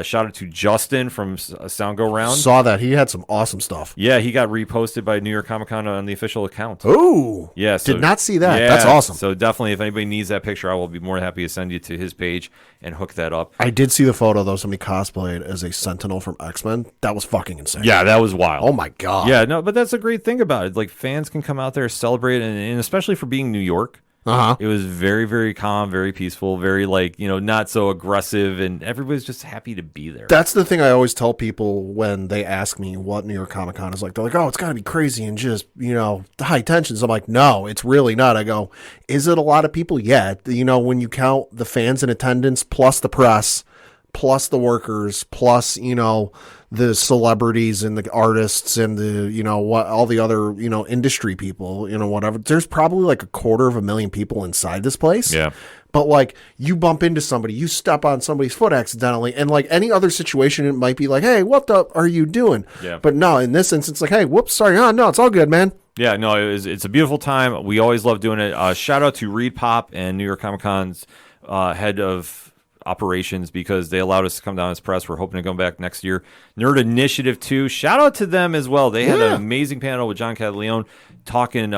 A: Shout out to Justin from Sound Go Round.
B: Saw that. He had some awesome stuff.
A: Yeah, he got reposted by New York Comic Con on the official account.
B: Ooh.
A: Yeah. So,
B: did not see that.
A: Yeah,
B: that's awesome.
A: So definitely, if anybody needs that picture, I will be more than happy to send you to his page and hook that up.
B: I did see the photo, though. Somebody cosplayed as a Sentinel from X-Men. That was fucking insane.
A: Yeah, that was wild.
B: Oh, my God.
A: Yeah, no, but that's a great thing about it. Like, fans can come out there, celebrate, and especially for being New York. It was very, very calm, very peaceful, very, like, not so aggressive, and everybody's just happy to be there.
B: That's the thing I always tell people when they ask me what New York Comic Con is like. They're like, oh, it's got to be crazy and just, high tensions. I'm like, no, it's really not. I go, is it a lot of people? Yeah. When you count the fans in attendance plus the press, plus the workers, plus, the celebrities and the artists and the, all the other, industry people, whatever. There's probably like 250,000 people inside this place.
A: Yeah.
B: But like you bump into somebody, you step on somebody's foot accidentally, and like any other situation, it might be like, hey, what the are you doing?
A: Yeah.
B: But no, in this instance, like, hey, whoops, sorry. Oh, no, it's all good, man.
A: Yeah, no, it's a beautiful time. We always love doing it. Shout out to Reed Pop and New York Comic Con's head of operations, because they allowed us to come down as press. We're hoping to go back next year. Nerd Initiative too. Shout out to them as well. They had an amazing panel with John Cadleone talking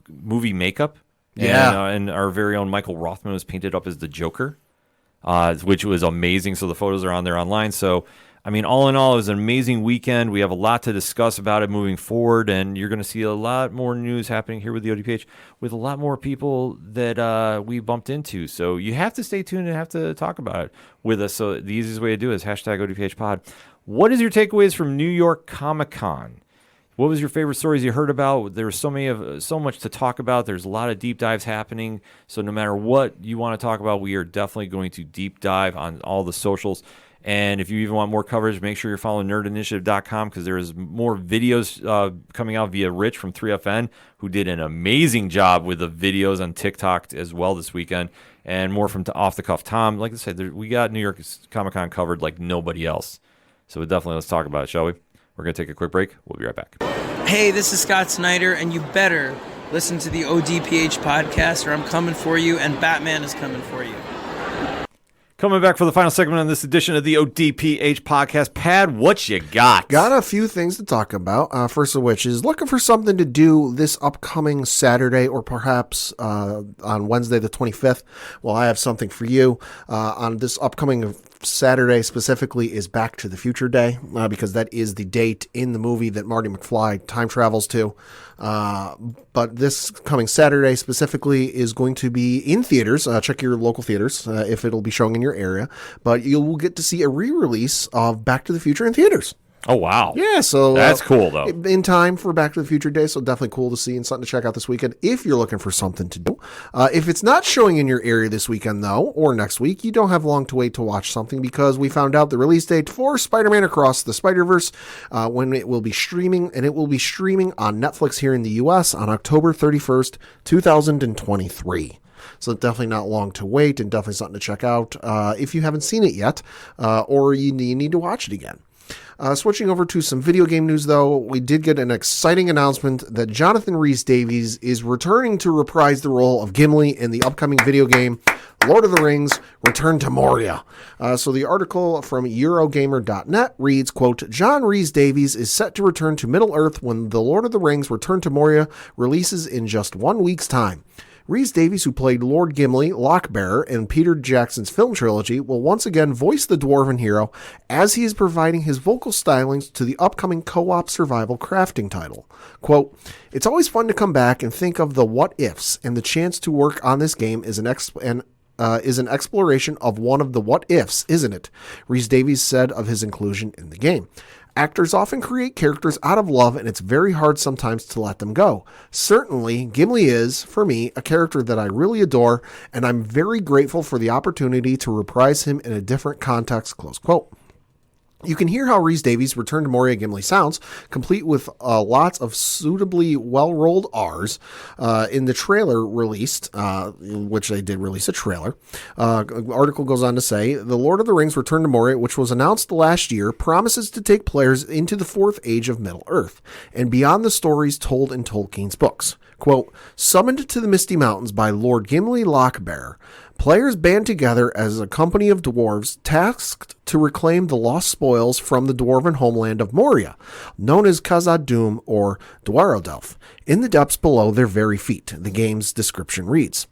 A: movie makeup. And our very own Michael Rothman was painted up as the Joker, which was amazing. So the photos are on there online. So I mean, all in all, it was an amazing weekend. We have a lot to discuss about it moving forward, and you're going to see a lot more news happening here with the ODPH with a lot more people that we bumped into. So you have to stay tuned and have to talk about it with us. So the easiest way to do it is hashtag ODPH pod. What is your takeaways from New York Comic Con? What was your favorite stories you heard about? There was so much to talk about. There's a lot of deep dives happening. So no matter what you want to talk about, we are definitely going to deep dive on all the socials. And if you even want more coverage, make sure you're following nerdinitiative.com, because there is more videos coming out via Rich from 3FN, who did an amazing job with the videos on TikTok as well this weekend, and more from Off the Cuff Tom. Like I said, we got New York Comic Con covered like nobody else. So definitely let's talk about it, shall we? We're going to take a quick break. We'll be right back.
E: Hey, this is Scott Snyder, and you better listen to the ODPH podcast, or I'm coming for you, and Batman is coming for you.
A: Coming back for the final segment on this edition of the ODPH podcast. Pad, what you got?
B: Got a few things to talk about. First of which is looking for something to do this upcoming Saturday, or perhaps on Wednesday the 25th. Well, I have something for you. On this upcoming Saturday specifically is Back to the Future Day, because that is the date in the movie that Marty McFly time travels to. But this coming Saturday specifically is going to be in theaters. Check your local theaters if it'll be showing in your area. But you will get to see a re-release of Back to the Future in theaters.
A: Oh, wow.
B: Yeah, so
A: that's cool, though.
B: In time for Back to the Future Day, so definitely cool to see and something to check out this weekend if you're looking for something to do. If it's not showing in your area this weekend, though, or next week, you don't have long to wait to watch something, because we found out the release date for Spider-Man Across the Spider-Verse, when it will be streaming, and it will be streaming on Netflix here in the U.S. on October 31st, 2023. So definitely not long to wait, and definitely something to check out if you haven't seen it yet, or you need to watch it again. Switching over to some video game news, though, we did get an exciting announcement that Jonathan Rhys-Davies is returning to reprise the role of Gimli in the upcoming video game Lord of the Rings: Return to Moria. So the article from Eurogamer.net reads, quote, John Rhys-Davies is set to return to Middle-earth when the Lord of the Rings: Return to Moria releases in just 1 week's time. Rhys-Davies, who played Lord Gimli, Lockbearer, in Peter Jackson's film trilogy, will once again voice the dwarven hero as he is providing his vocal stylings to the upcoming co-op survival crafting title. Quote, it's always fun to come back and think of the what-ifs, and the chance to work on this game is an exploration of one of the what-ifs, isn't it? Rhys-Davies said of his inclusion in the game. Actors often create characters out of love, and it's very hard sometimes to let them go. Certainly, Gimli is, for me, a character that I really adore, and I'm very grateful for the opportunity to reprise him in a different context, close quote. You can hear how Rhys Davies' return to Moria Gimli sounds, complete with lots of suitably well-rolled R's in the trailer released, which they did release a trailer. Article goes on to say, The Lord of the Rings Return to Moria, which was announced last year, promises to take players into the fourth age of Middle-earth, and beyond the stories told in Tolkien's books. Quote, summoned to the Misty Mountains by Lord Gimli Lochbear, players band together as a company of dwarves tasked to reclaim the lost spoils from the dwarven homeland of Moria, known as Khazad-dûm or Dwarodelf, in the depths below their very feet, the game's description reads.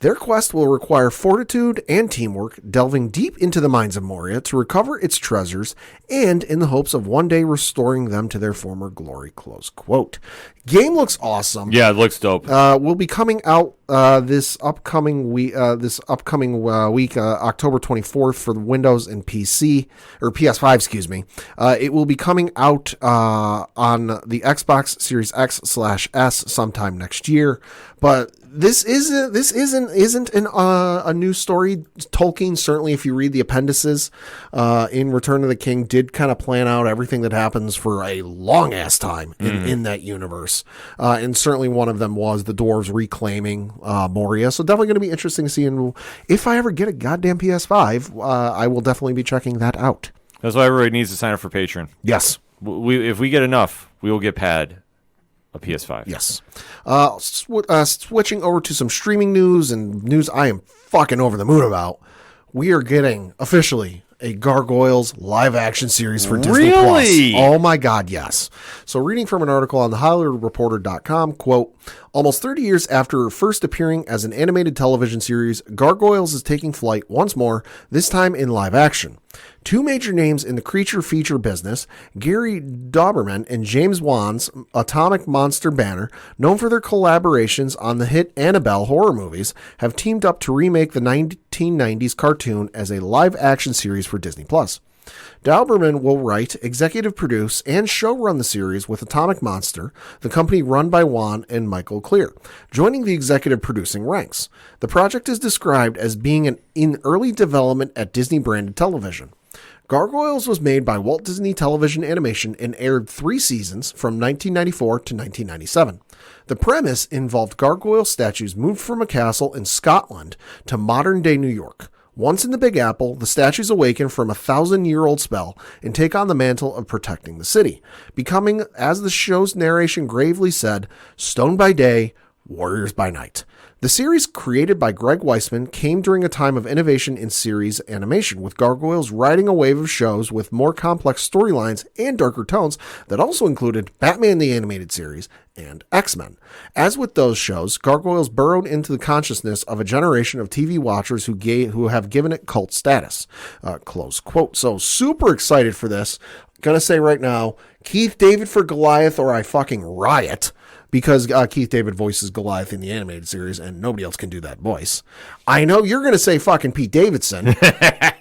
B: Their quest will require fortitude and teamwork, delving deep into the mines of Moria to recover its treasures, and in the hopes of one day restoring them to their former glory, close quote. Game looks awesome.
A: Yeah, it looks dope.
B: Will be coming out this upcoming week, October 24th for the Windows and PC, or PS5, excuse me. It will be coming out on the Xbox Series X/S sometime next year, but this isn't a new story. Tolkien, certainly, if you read the appendices in Return of the King, did kind of plan out everything that happens for a long ass time in that universe. And certainly one of them was the dwarves reclaiming Moria. So definitely going to be interesting to see. And if I ever get a goddamn PS5, I will definitely be checking that out.
A: That's why everybody needs to sign up for Patreon.
B: Yes.
A: If we get enough, we will get Pad a PS5.
B: Yes. Switching over to some streaming news and news I am fucking over the moon about. We are getting officially a Gargoyles live action series for Disney
A: Really?
B: Plus. Oh my God, yes. So reading from an article on the HollywoodReporter.com, quote, almost 30 years after first appearing as an animated television series, Gargoyles is taking flight once more, this time in live action. Two major names in the creature feature business, Gary Dauberman and James Wan's Atomic Monster banner, known for their collaborations on the hit Annabelle horror movies, have teamed up to remake the 1990s cartoon as a live-action series for Disney+. Dauberman will write, executive produce, and showrun the series with Atomic Monster, the company run by Wan and Michael Clear, joining the executive producing ranks. The project is described as being in early development at Disney-branded television. Gargoyles was made by Walt Disney Television Animation and aired 3 seasons from 1994 to 1997. The premise involved gargoyle statues moved from a castle in Scotland to modern-day New York. Once in the Big Apple, the statues awaken from a 1,000-year-old spell and take on the mantle of protecting the city, becoming, as the show's narration gravely said, stone by day, warriors by night. The series, created by Greg Weisman, came during a time of innovation in series animation, with Gargoyles riding a wave of shows with more complex storylines and darker tones that also included Batman the Animated Series and X-Men. As with those shows, Gargoyles burrowed into the consciousness of a generation of TV watchers who have given it cult status. Close quote. So super excited for this. Gonna say right now, Keith David for Goliath or I fucking riot. Because Keith David voices Goliath in the animated series, and nobody else can do that voice. I know you're going to say fucking Pete Davidson. I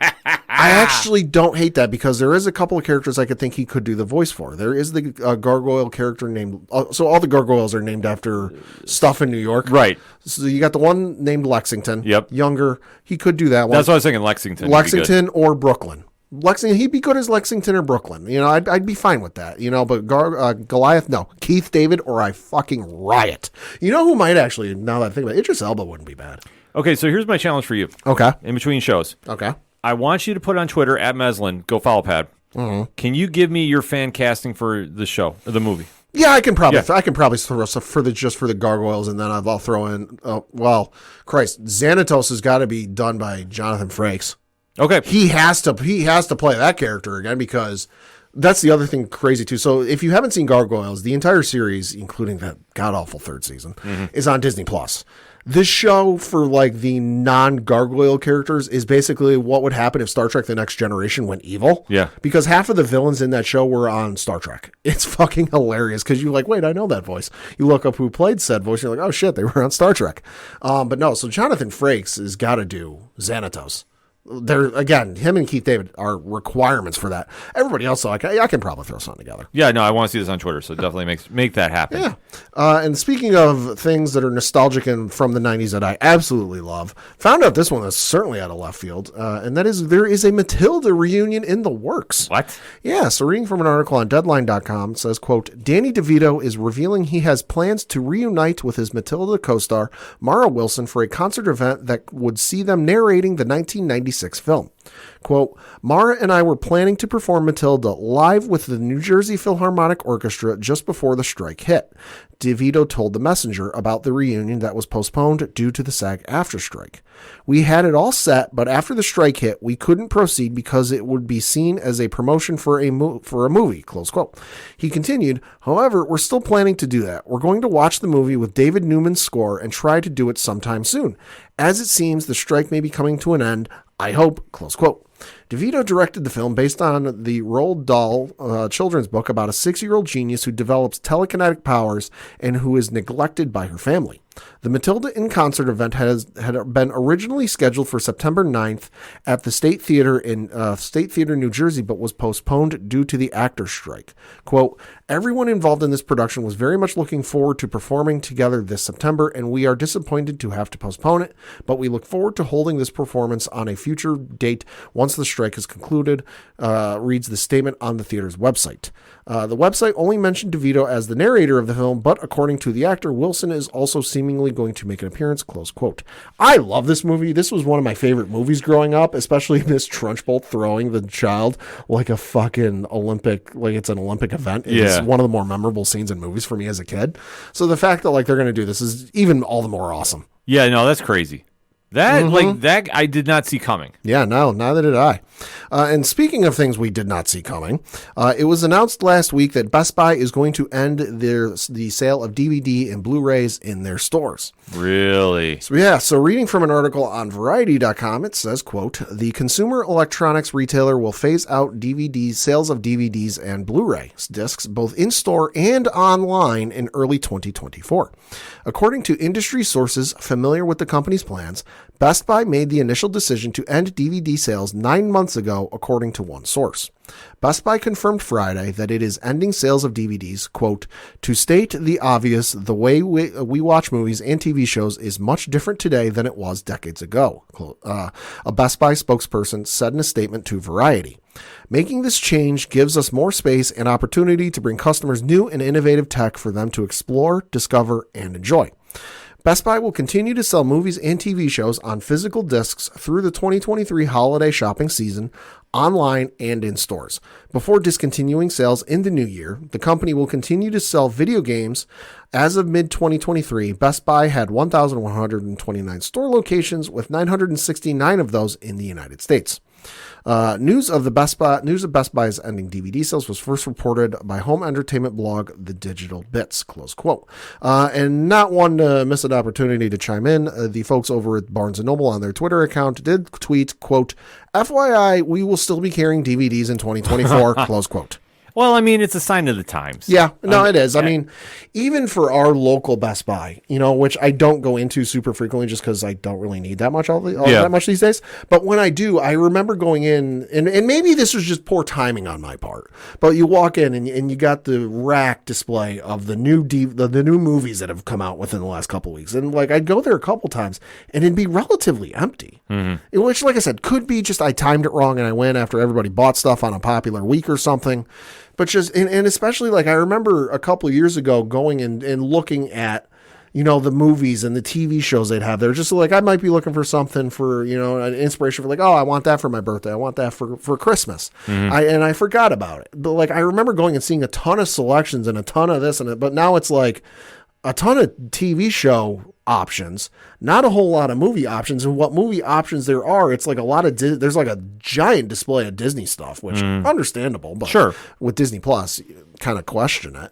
B: actually don't hate that, because there is a couple of characters I could think he could do the voice for. There is the gargoyle character named... so all the gargoyles are named after stuff in New York.
A: Right.
B: So you got the one named Lexington.
A: Yep.
B: Younger. He could do that one.
A: That's what I was thinking, Lexington.
B: Lexington or Brooklyn. Lexington, he'd be good as Lexington or Brooklyn. You know, I'd be fine with that. You know, but Goliath, no. Keith David or I fucking riot. You know who might actually, now that I think about it, Idris Elba wouldn't be bad.
A: Okay, so here's my challenge for you.
B: Okay.
A: In between shows.
B: Okay.
A: I want you to put on Twitter, @Meslin, go follow Pad. Mm-hmm. Can you give me your fan casting for the show, or the movie?
B: Yeah, I can probably throw for the gargoyles, and then I'll throw in, Xanatos has got to be done by Jonathan Frakes.
A: Okay.
B: He has to play that character again, because that's the other thing crazy too. So if you haven't seen Gargoyles, the entire series, including that god-awful 3rd season, is on Disney+. This show for like the non-gargoyle characters is basically what would happen if Star Trek The Next Generation went evil.
A: Yeah.
B: Because half of the villains in that show were on Star Trek. It's fucking hilarious, because you're like, wait, I know that voice. You look up who played said voice, and you're like, oh shit, they were on Star Trek. But no, so Jonathan Frakes has got to do Xanatos. There again, him and Keith David are requirements for that. Everybody else, I can probably throw something together.
A: Yeah, no, I want to see this on Twitter, so definitely make that happen.
B: Yeah. And speaking of things that are nostalgic and from the 90s that I absolutely love, found out this one is certainly out of left field, and that is there is a Matilda reunion in the works.
A: What?
B: Yeah, so reading from an article on Deadline.com, it says, quote, Danny DeVito is revealing he has plans to reunite with his Matilda co-star, Mara Wilson, for a concert event that would see them narrating the 1996 film. Quote, Mara and I were planning to perform Matilda live with the New Jersey Philharmonic Orchestra just before the strike hit. DeVito told The Messenger about the reunion that was postponed due to the SAG-AFTRA strike. We had it all set, but after the strike hit, we couldn't proceed because it would be seen as a promotion for a movie, close quote. He continued, however, we're still planning to do that. We're going to watch the movie with David Newman's score and try to do it sometime soon. As it seems, the strike may be coming to an end. I hope, close quote. DeVito directed the film based on the Roald Dahl children's book about a 6-year-old genius who develops telekinetic powers and who is neglected by her family. The Matilda in Concert event had been originally scheduled for September 9th at the State Theater in New Jersey, but was postponed due to the actors' strike. Quote, everyone involved in this production was very much looking forward to performing together this September, and we are disappointed to have to postpone it, but we look forward to holding this performance on a future date once the strike is concluded, reads the statement on the theater's website. The website only mentioned DeVito as the narrator of the film, but according to the actor, Wilson is also seemingly going to make an appearance, close quote. I love this movie. This was one of my favorite movies growing up, especially Miss Trunchbull throwing the child like a fucking Olympic, like it's an Olympic event. It's one of the more memorable scenes in movies for me as a kid. So the fact that like they're going to do this is even all the more awesome.
A: Yeah, no, that's crazy. That I did not see coming.
B: Yeah, no, neither did I. And speaking of things we did not see coming, it was announced last week that Best Buy is going to end the sale of DVD and Blu-rays in their stores.
A: Really?
B: So reading from an article on Variety.com, it says, quote, the consumer electronics retailer will phase out sales of DVDs and Blu-ray discs, both in-store and online in early 2024. According to industry sources familiar with the company's plans, Best Buy made the initial decision to end DVD sales 9 months ago, according to one source. Best Buy confirmed Friday that it is ending sales of DVDs, quote, to state the obvious, the way we watch movies and TV shows is much different today than it was decades ago, a Best Buy spokesperson said in a statement to Variety. Making this change gives us more space and opportunity to bring customers new and innovative tech for them to explore, discover, and enjoy. Best Buy will continue to sell movies and TV shows on physical discs through the 2023 holiday shopping season, online and in stores. Before discontinuing sales in the new year, the company will continue to sell video games. As of mid-2023, Best Buy had 1,129 store locations, with 969 of those in the United States. News of Best Buy's ending DVD sales was first reported by home entertainment blog The Digital Bits, close quote. And not one to miss an opportunity to chime in. The folks over at Barnes & Noble on their Twitter account did tweet, quote, FYI, we will still be carrying DVDs in 2024, close quote.
A: Well, I mean, it's a sign of the times.
B: Yeah, no, it is. I mean, even for our local Best Buy, which I don't go into super frequently just because I don't really need that much that much these days. But when I do, I remember going in, and maybe this was just poor timing on my part, but you walk in and you got the rack display of the new movies that have come out within the last couple of weeks. And like, I'd go there a couple times and it'd be relatively empty, which, like I said, could be just I timed it wrong and I went after everybody bought stuff on a popular week or something. But just, and especially like I remember a couple of years ago going and looking at, the movies and the TV shows they'd have there. Just like, I might be looking for something for, an inspiration for like, oh, I want that for my birthday. I want that for Christmas. I forgot about it. But like, I remember going and seeing a ton of selections and a ton of this and it, but now it's like a ton of TV show options, not a whole lot of movie options. And what movie options there are, it's like a lot of there's like a giant display of Disney stuff, which understandable, but
A: sure,
B: with Disney Plus, kind of question it,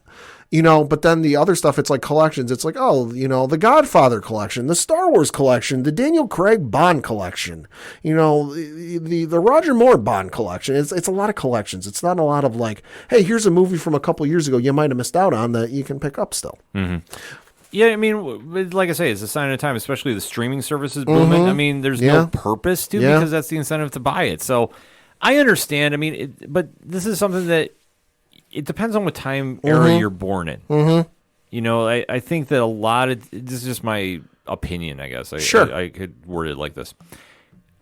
B: but then the other stuff, it's like collections. It's like, oh, the Godfather collection, the Star Wars collection, the Daniel Craig Bond collection, the Roger Moore Bond collection. It's a lot of collections. It's not a lot of like, hey, here's a movie from a couple years ago you might have missed out on that you can pick up still.
A: Yeah, I mean, like I say, it's a sign of the time, especially the streaming services booming. I mean, there's no purpose to because that's the incentive to buy it. So I understand. I mean, but this is something that it depends on what time era you're born in. You know, I think that a lot of this is just my opinion, I guess. I could word it like this.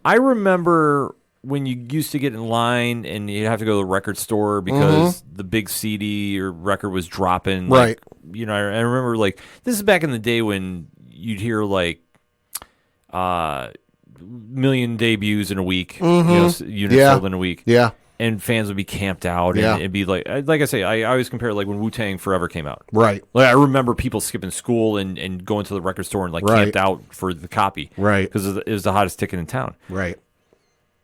A: I remember when you used to get in line and you'd have to go to the record store because the big CD or record was dropping.
B: Right.
A: You know, I remember like this is back in the day when you'd hear like million debuts in a week, you know, units sold in a week.
B: Yeah.
A: And fans would be camped out, and it'd be like I say, I always compare it like when Wu-Tang Forever came out.
B: Right.
A: Like I remember people skipping school and going to the record store and like camped out for the copy.
B: Right.
A: Because it was the hottest ticket in town.
B: Right.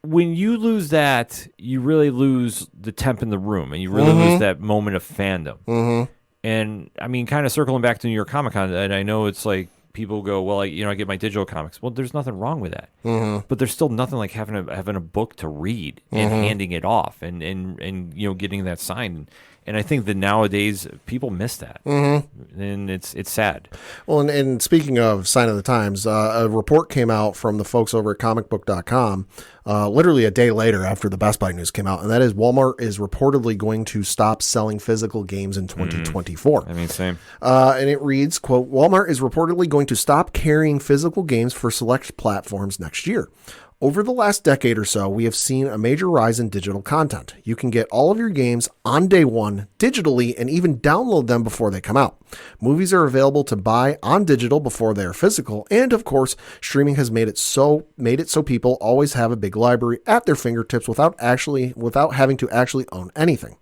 A: When you lose that, you really lose the temp in the room, and you really lose that moment of fandom. And I mean, kind of circling back to New York Comic Con, and I know it's like people go, well, I get my digital comics. Well, there's nothing wrong with that, but there's still nothing like having a book to read and handing it off, and you know, getting that signed. And I think that nowadays people miss that, and it's sad.
B: Well, and speaking of sign of the times, a report came out from the folks over at comicbook.com literally a day later after the Best Buy news came out, and that is Walmart is reportedly going to stop selling physical games in 2024.
A: I mean, same.
B: And it reads, quote, Walmart is reportedly going to stop carrying physical games for select platforms next year. Over the last decade or so, we have seen a major rise in digital content. You can get all of your games on day one digitally and even download them before they come out. Movies are available to buy on digital before they are physical, and of course, streaming has made it so people always have a big library at their fingertips without having to actually own anything.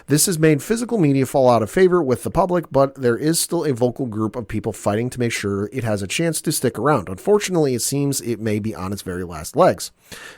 B: This has made physical media fall out of favor with the public, but there is still a vocal group of people fighting to make sure it has a chance to stick around. Unfortunately, it seems it may be on its very last legs.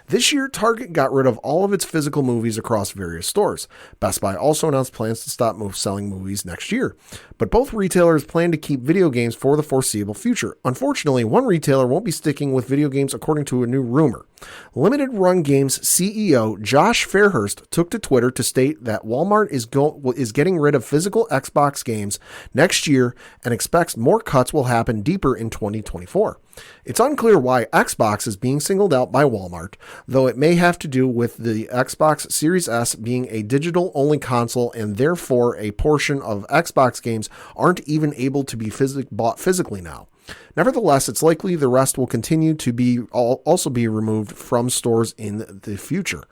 B: This year, Target got rid of all of its physical movies across various stores. Best Buy also announced plans to stop selling movies next year. But both retailers plan to keep video games for the foreseeable future. Unfortunately, one retailer won't be sticking with video games according to a new rumor. Limited Run Games CEO Josh Fairhurst took to Twitter to state that Walmart is getting rid of physical Xbox games next year and expects more cuts will happen deeper in 2024. It's unclear why Xbox is being singled out by Walmart, though it may have to do with the Xbox Series S being a digital-only console and therefore a portion of Xbox games aren't even able to be bought physically now. Nevertheless, it's likely the rest will continue to also be removed from stores in the future,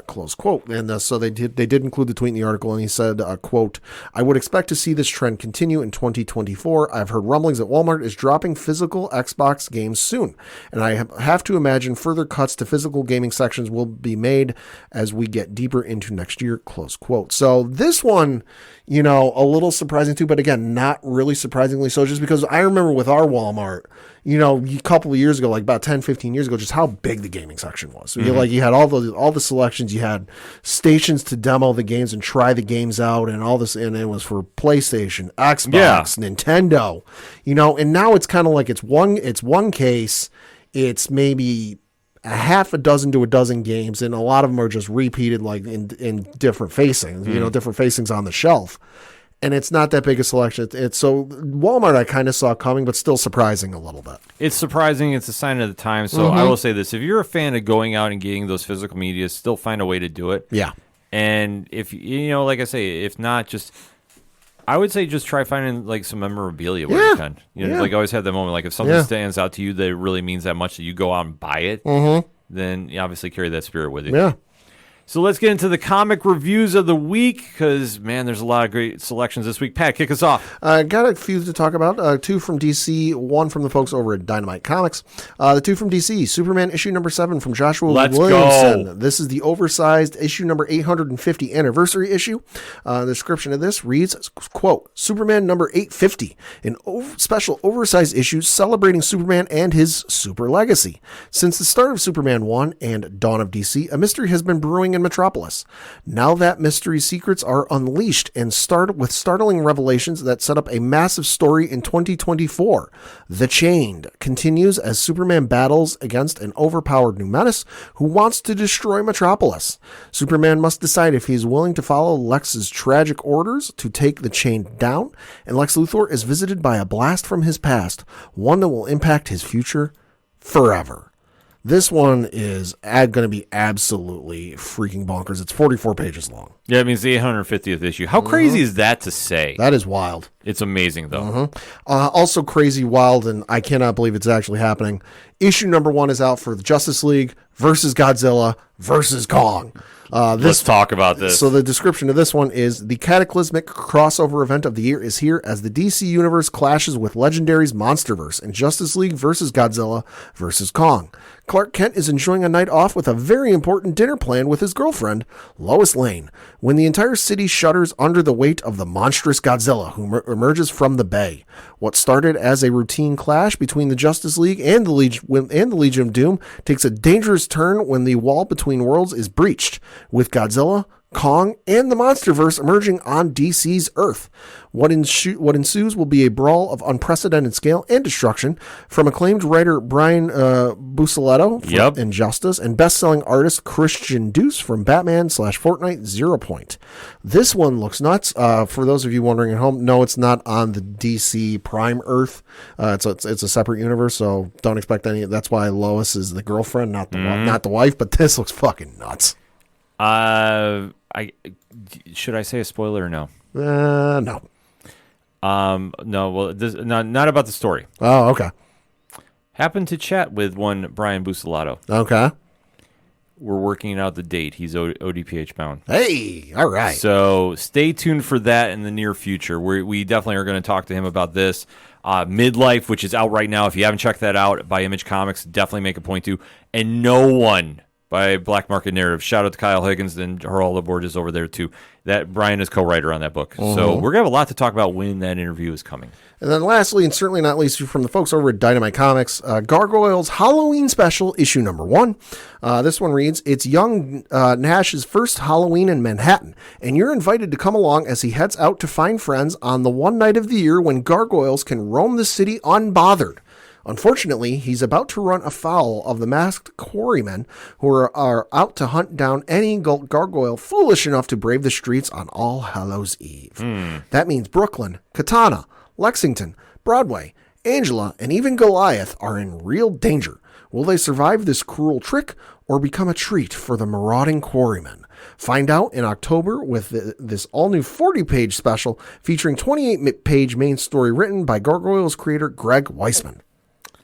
B: close quote. And so they did include the tweet in the article, and he said, quote, I would expect to see this trend continue in 2024. I've heard rumblings that Walmart is dropping physical Xbox games soon, and I have to imagine further cuts to physical gaming sections will be made as we get deeper into next year, close quote. So this one, you know, a little surprising too, but again, not really surprisingly so, just because I remember with our Walmart, you know, a couple of years ago, like about 10, 15 years ago, just how big the gaming section was. So you had all the selections, you had stations to demo the games and try the games out and all this, and it was for PlayStation, Xbox, Nintendo, you know, and now it's kind of like it's one case, it's maybe a half a dozen to a dozen games, and a lot of them are just repeated like in different facings, you know, different facings on the shelf. And it's not that big a selection. It's so Walmart I kind of saw coming, but still surprising a little bit.
A: It's surprising. It's a sign of the time. So I will say this. If you're a fan of going out and getting those physical media, still find a way to do it.
B: Yeah.
A: And if, you know, like I say, if not, I would say just try finding like some memorabilia where you can. You know, like always have that moment. Like if something stands out to you that really means that much that you go out and buy it, then you obviously carry that spirit with you.
B: Yeah.
A: So let's get into the comic reviews of the week because, man, there's a lot of great selections this week. Pat, kick us off.
B: Got a few to talk about. Two from DC, one from the folks over at Dynamite Comics. The two from DC, Superman issue number 7 from Joshua Williamson.
A: Go.
B: This is the oversized issue number 850 anniversary issue. The description of this reads, quote, Superman number 850, an special oversized issue celebrating Superman and his super legacy. Since the start of Superman 1 and Dawn of DC, a mystery has been brewing in in Metropolis. Now that mystery secrets are unleashed and start with startling revelations that set up a massive story in 2024. The Chained continues as Superman battles against an overpowered new menace who wants to destroy Metropolis. Superman must decide if he's willing to follow Lex's tragic orders to take the Chained down, and Lex Luthor is visited by a blast from his past, one that will impact his future forever. This one is going to be absolutely freaking bonkers. It's 44 pages long.
A: Yeah, I mean, it's the 850th issue. How crazy is that to say?
B: That is wild.
A: It's amazing, though.
B: Also crazy, wild, and I cannot believe it's actually happening. Issue number 1 is out for the Justice League versus Godzilla versus Kong.
A: Let's talk about this.
B: So the description of this one is: the cataclysmic crossover event of the year is here as the DC Universe clashes with Legendary's Monsterverse in Justice League versus Godzilla versus Kong. Clark Kent is enjoying a night off with a very important dinner planned with his girlfriend, Lois Lane, when the entire city shudders under the weight of the monstrous Godzilla who emerges from the bay. What started as a routine clash between the Justice League and the Legion of Doom takes a dangerous turn when the wall between worlds is breached, with Godzilla, Kong, and the Monsterverse emerging on DC's Earth. What ensues will be a brawl of unprecedented scale and destruction from acclaimed writer Brian Buccellato from Injustice and best-selling artist Christian Deuce from Batman/Fortnite Zero Point. This one looks nuts. For those of you wondering at home, no, it's not on the DC Prime Earth. It's a separate universe, so don't expect any. That's why Lois is the girlfriend, not the wife. But this looks fucking nuts.
A: Should I say a spoiler or no?
B: No.
A: No. Well, this not about the story.
B: Oh, okay.
A: Happened to chat with one Brian Buccellato.
B: Okay.
A: We're working out the date. He's ODPH bound.
B: Hey, all right.
A: So stay tuned for that in the near future. We definitely are going to talk to him about this. Midlife, which is out right now. If you haven't checked that out by Image Comics, definitely make a point to. And No One by Black Market Narrative. Shout out to Kyle Higgins and Geraldo Borges over there, too. That Brian is co-writer on that book. So we're going to have a lot to talk about when that interview is coming.
B: And then lastly, and certainly not least, from the folks over at Dynamite Comics, Gargoyles Halloween Special, issue number 1. This one reads, it's young Nash's first Halloween in Manhattan, and you're invited to come along as he heads out to find friends on the one night of the year when gargoyles can roam the city unbothered. Unfortunately, he's about to run afoul of the masked quarrymen who are out to hunt down any gargoyle foolish enough to brave the streets on All Hallows Eve. That means Brooklyn, Katana, Lexington, Broadway, Angela, and even Goliath are in real danger. Will they survive this cruel trick or become a treat for the marauding quarrymen? Find out in October with this all-new 40-page special featuring 28-page main story written by Gargoyles creator Greg Weisman.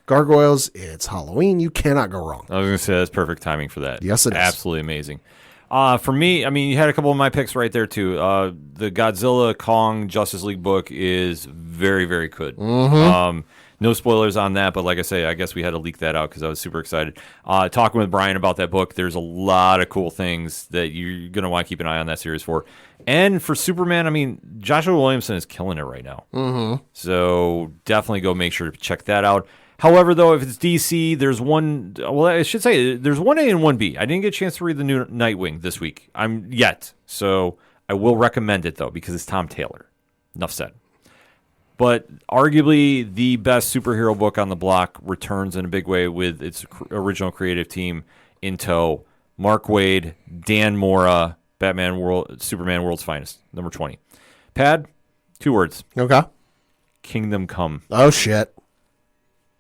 B: Gargoyles, it's Halloween. You cannot go wrong.
A: I was going to say that's perfect timing for that.
B: Yes, it is.
A: Absolutely amazing. For me, I mean, you had a couple of my picks right there, too. The Godzilla Kong Justice League book is very, very good. No spoilers on that, but like I say, I guess we had to leak that out because I was super excited. Talking with Brian about that book, there's a lot of cool things that you're going to want to keep an eye on that series for. And for Superman, I mean, Joshua Williamson is killing it right now. So definitely go make sure to check that out. However, though, if it's DC, there's one. Well, I should say there's 1A and 1B. I didn't get a chance to read the new Nightwing this week. So I will recommend it though because it's Tom Taylor. Enough said. But arguably the best superhero book on the block returns in a big way with its original creative team in tow. Mark Waid, Dan Mora, Superman World's Finest, number 20. Pad, 2 words.
B: Okay.
A: Kingdom Come.
B: Oh, shit.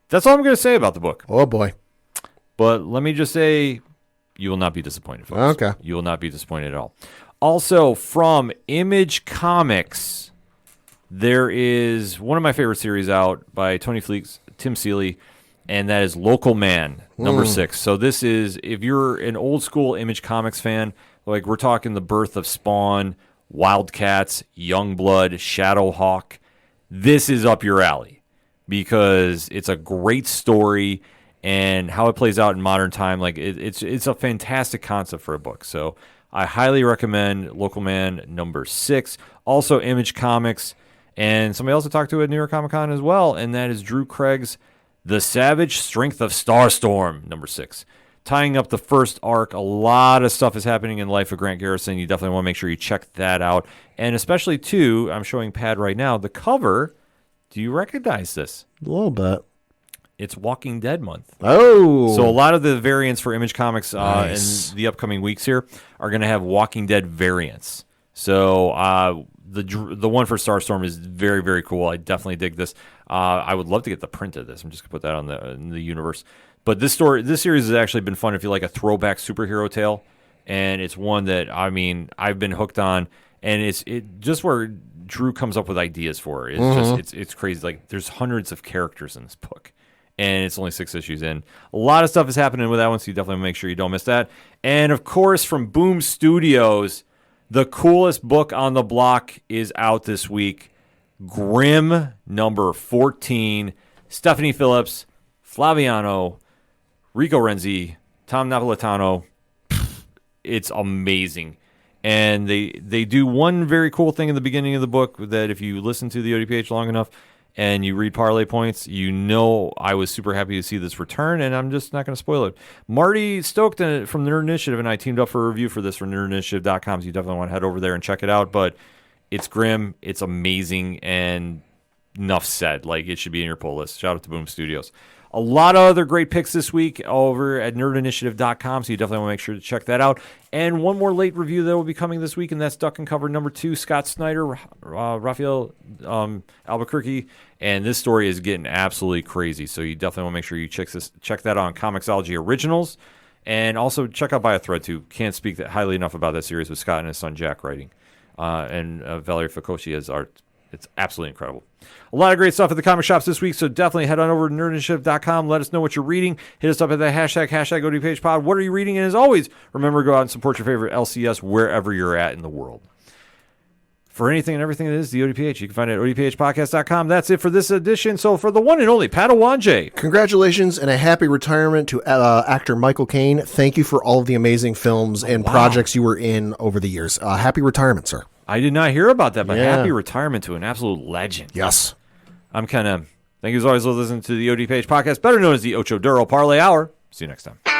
A: That's all I'm going to say about the book.
B: Oh, boy.
A: But let me just say, you will not be disappointed, folks.
B: Okay.
A: You will not be disappointed at all. Also, from Image Comics, there is one of my favorite series out by Tony Fleeks, Tim Seeley, and that is Local Man, number 6. So this is, if you're an old school Image Comics fan, like we're talking the birth of Spawn, Wildcats, Youngblood, Shadowhawk, this is up your alley. Because it's a great story and how it plays out in modern time. Like it's a fantastic concept for a book. So I highly recommend Local Man number 6. Also Image Comics and somebody else I talked to at New York Comic Con as well. And that is Drew Craig's The Savage Strength of Starstorm number 6. tying up the first arc. A lot of stuff is happening in Life of Grant Garrison. You definitely want to make sure you check that out. And especially, too, I'm showing Pad right now, the cover. Do you recognize this?
B: A little bit.
A: It's Walking Dead month.
B: Oh.
A: So a lot of the variants for Image Comics
B: Nice.
A: in the upcoming weeks here are going to have Walking Dead variants. So the one for Starstorm is very, very cool. I definitely dig this. I would love to get the print of this. I'm just going to put that in the universe. But this series has actually been fun if you like a throwback superhero tale. And it's one that, I mean, I've been hooked on. And it's just where Drew comes up with ideas for it. It's crazy. Like, there's hundreds of characters in this book. And it's only 6 issues in. A lot of stuff is happening with that one, so you definitely make sure you don't miss that. And, of course, from Boom Studios, the coolest book on the block is out this week. Grimm number 14. Stephanie Phillips, Flaviano, Rico Renzi, Tom Napolitano. It's amazing. And they do one very cool thing in the beginning of the book that if you listen to the ODPH long enough and you read parlay points, you know I was super happy to see this return, and I'm just not going to spoil it. Marty Stoked from the Nerd Initiative and I teamed up for a review for this for nerdinitiative.com, so you definitely want to head over there and check it out. But it's grim, it's amazing, and enough said. Like, it should be in your pull list. Shout out to Boom Studios. A lot of other great picks this week over at nerdinitiative.com, so you definitely want to make sure to check that out. And one more late review that will be coming this week, and that's Duck and Cover number 2, Scott Snyder, Raphael Albuquerque. And this story is getting absolutely crazy, so you definitely want to make sure you check that out on Comixology Originals. And also check out By a Thread, too. Can't speak that highly enough about that series with Scott and his son Jack writing. And Valerie Fukoshi as art. It's absolutely incredible. A lot of great stuff at the comic shops this week, so definitely head on over to nerdinitiative.com. Let us know what you're reading. Hit us up at the hashtag ODPHpod. What are you reading? And as always, remember to go out and support your favorite LCS wherever you're at in the world. For anything and everything that is the ODPH, you can find it at odphpodcast.com. That's it for this edition. So for the one and only Padawanje.
B: Congratulations and a happy retirement to actor Michael Caine. Thank you for all of the amazing films and projects you were in over the years. Happy retirement, sir.
A: I did not hear about that, but
B: Yeah.
A: happy retirement to an absolute legend.
B: Yes.
A: Thank you as always for listening to the ODPH podcast, better known as the Ocho Duro Parlay Hour. See you next time.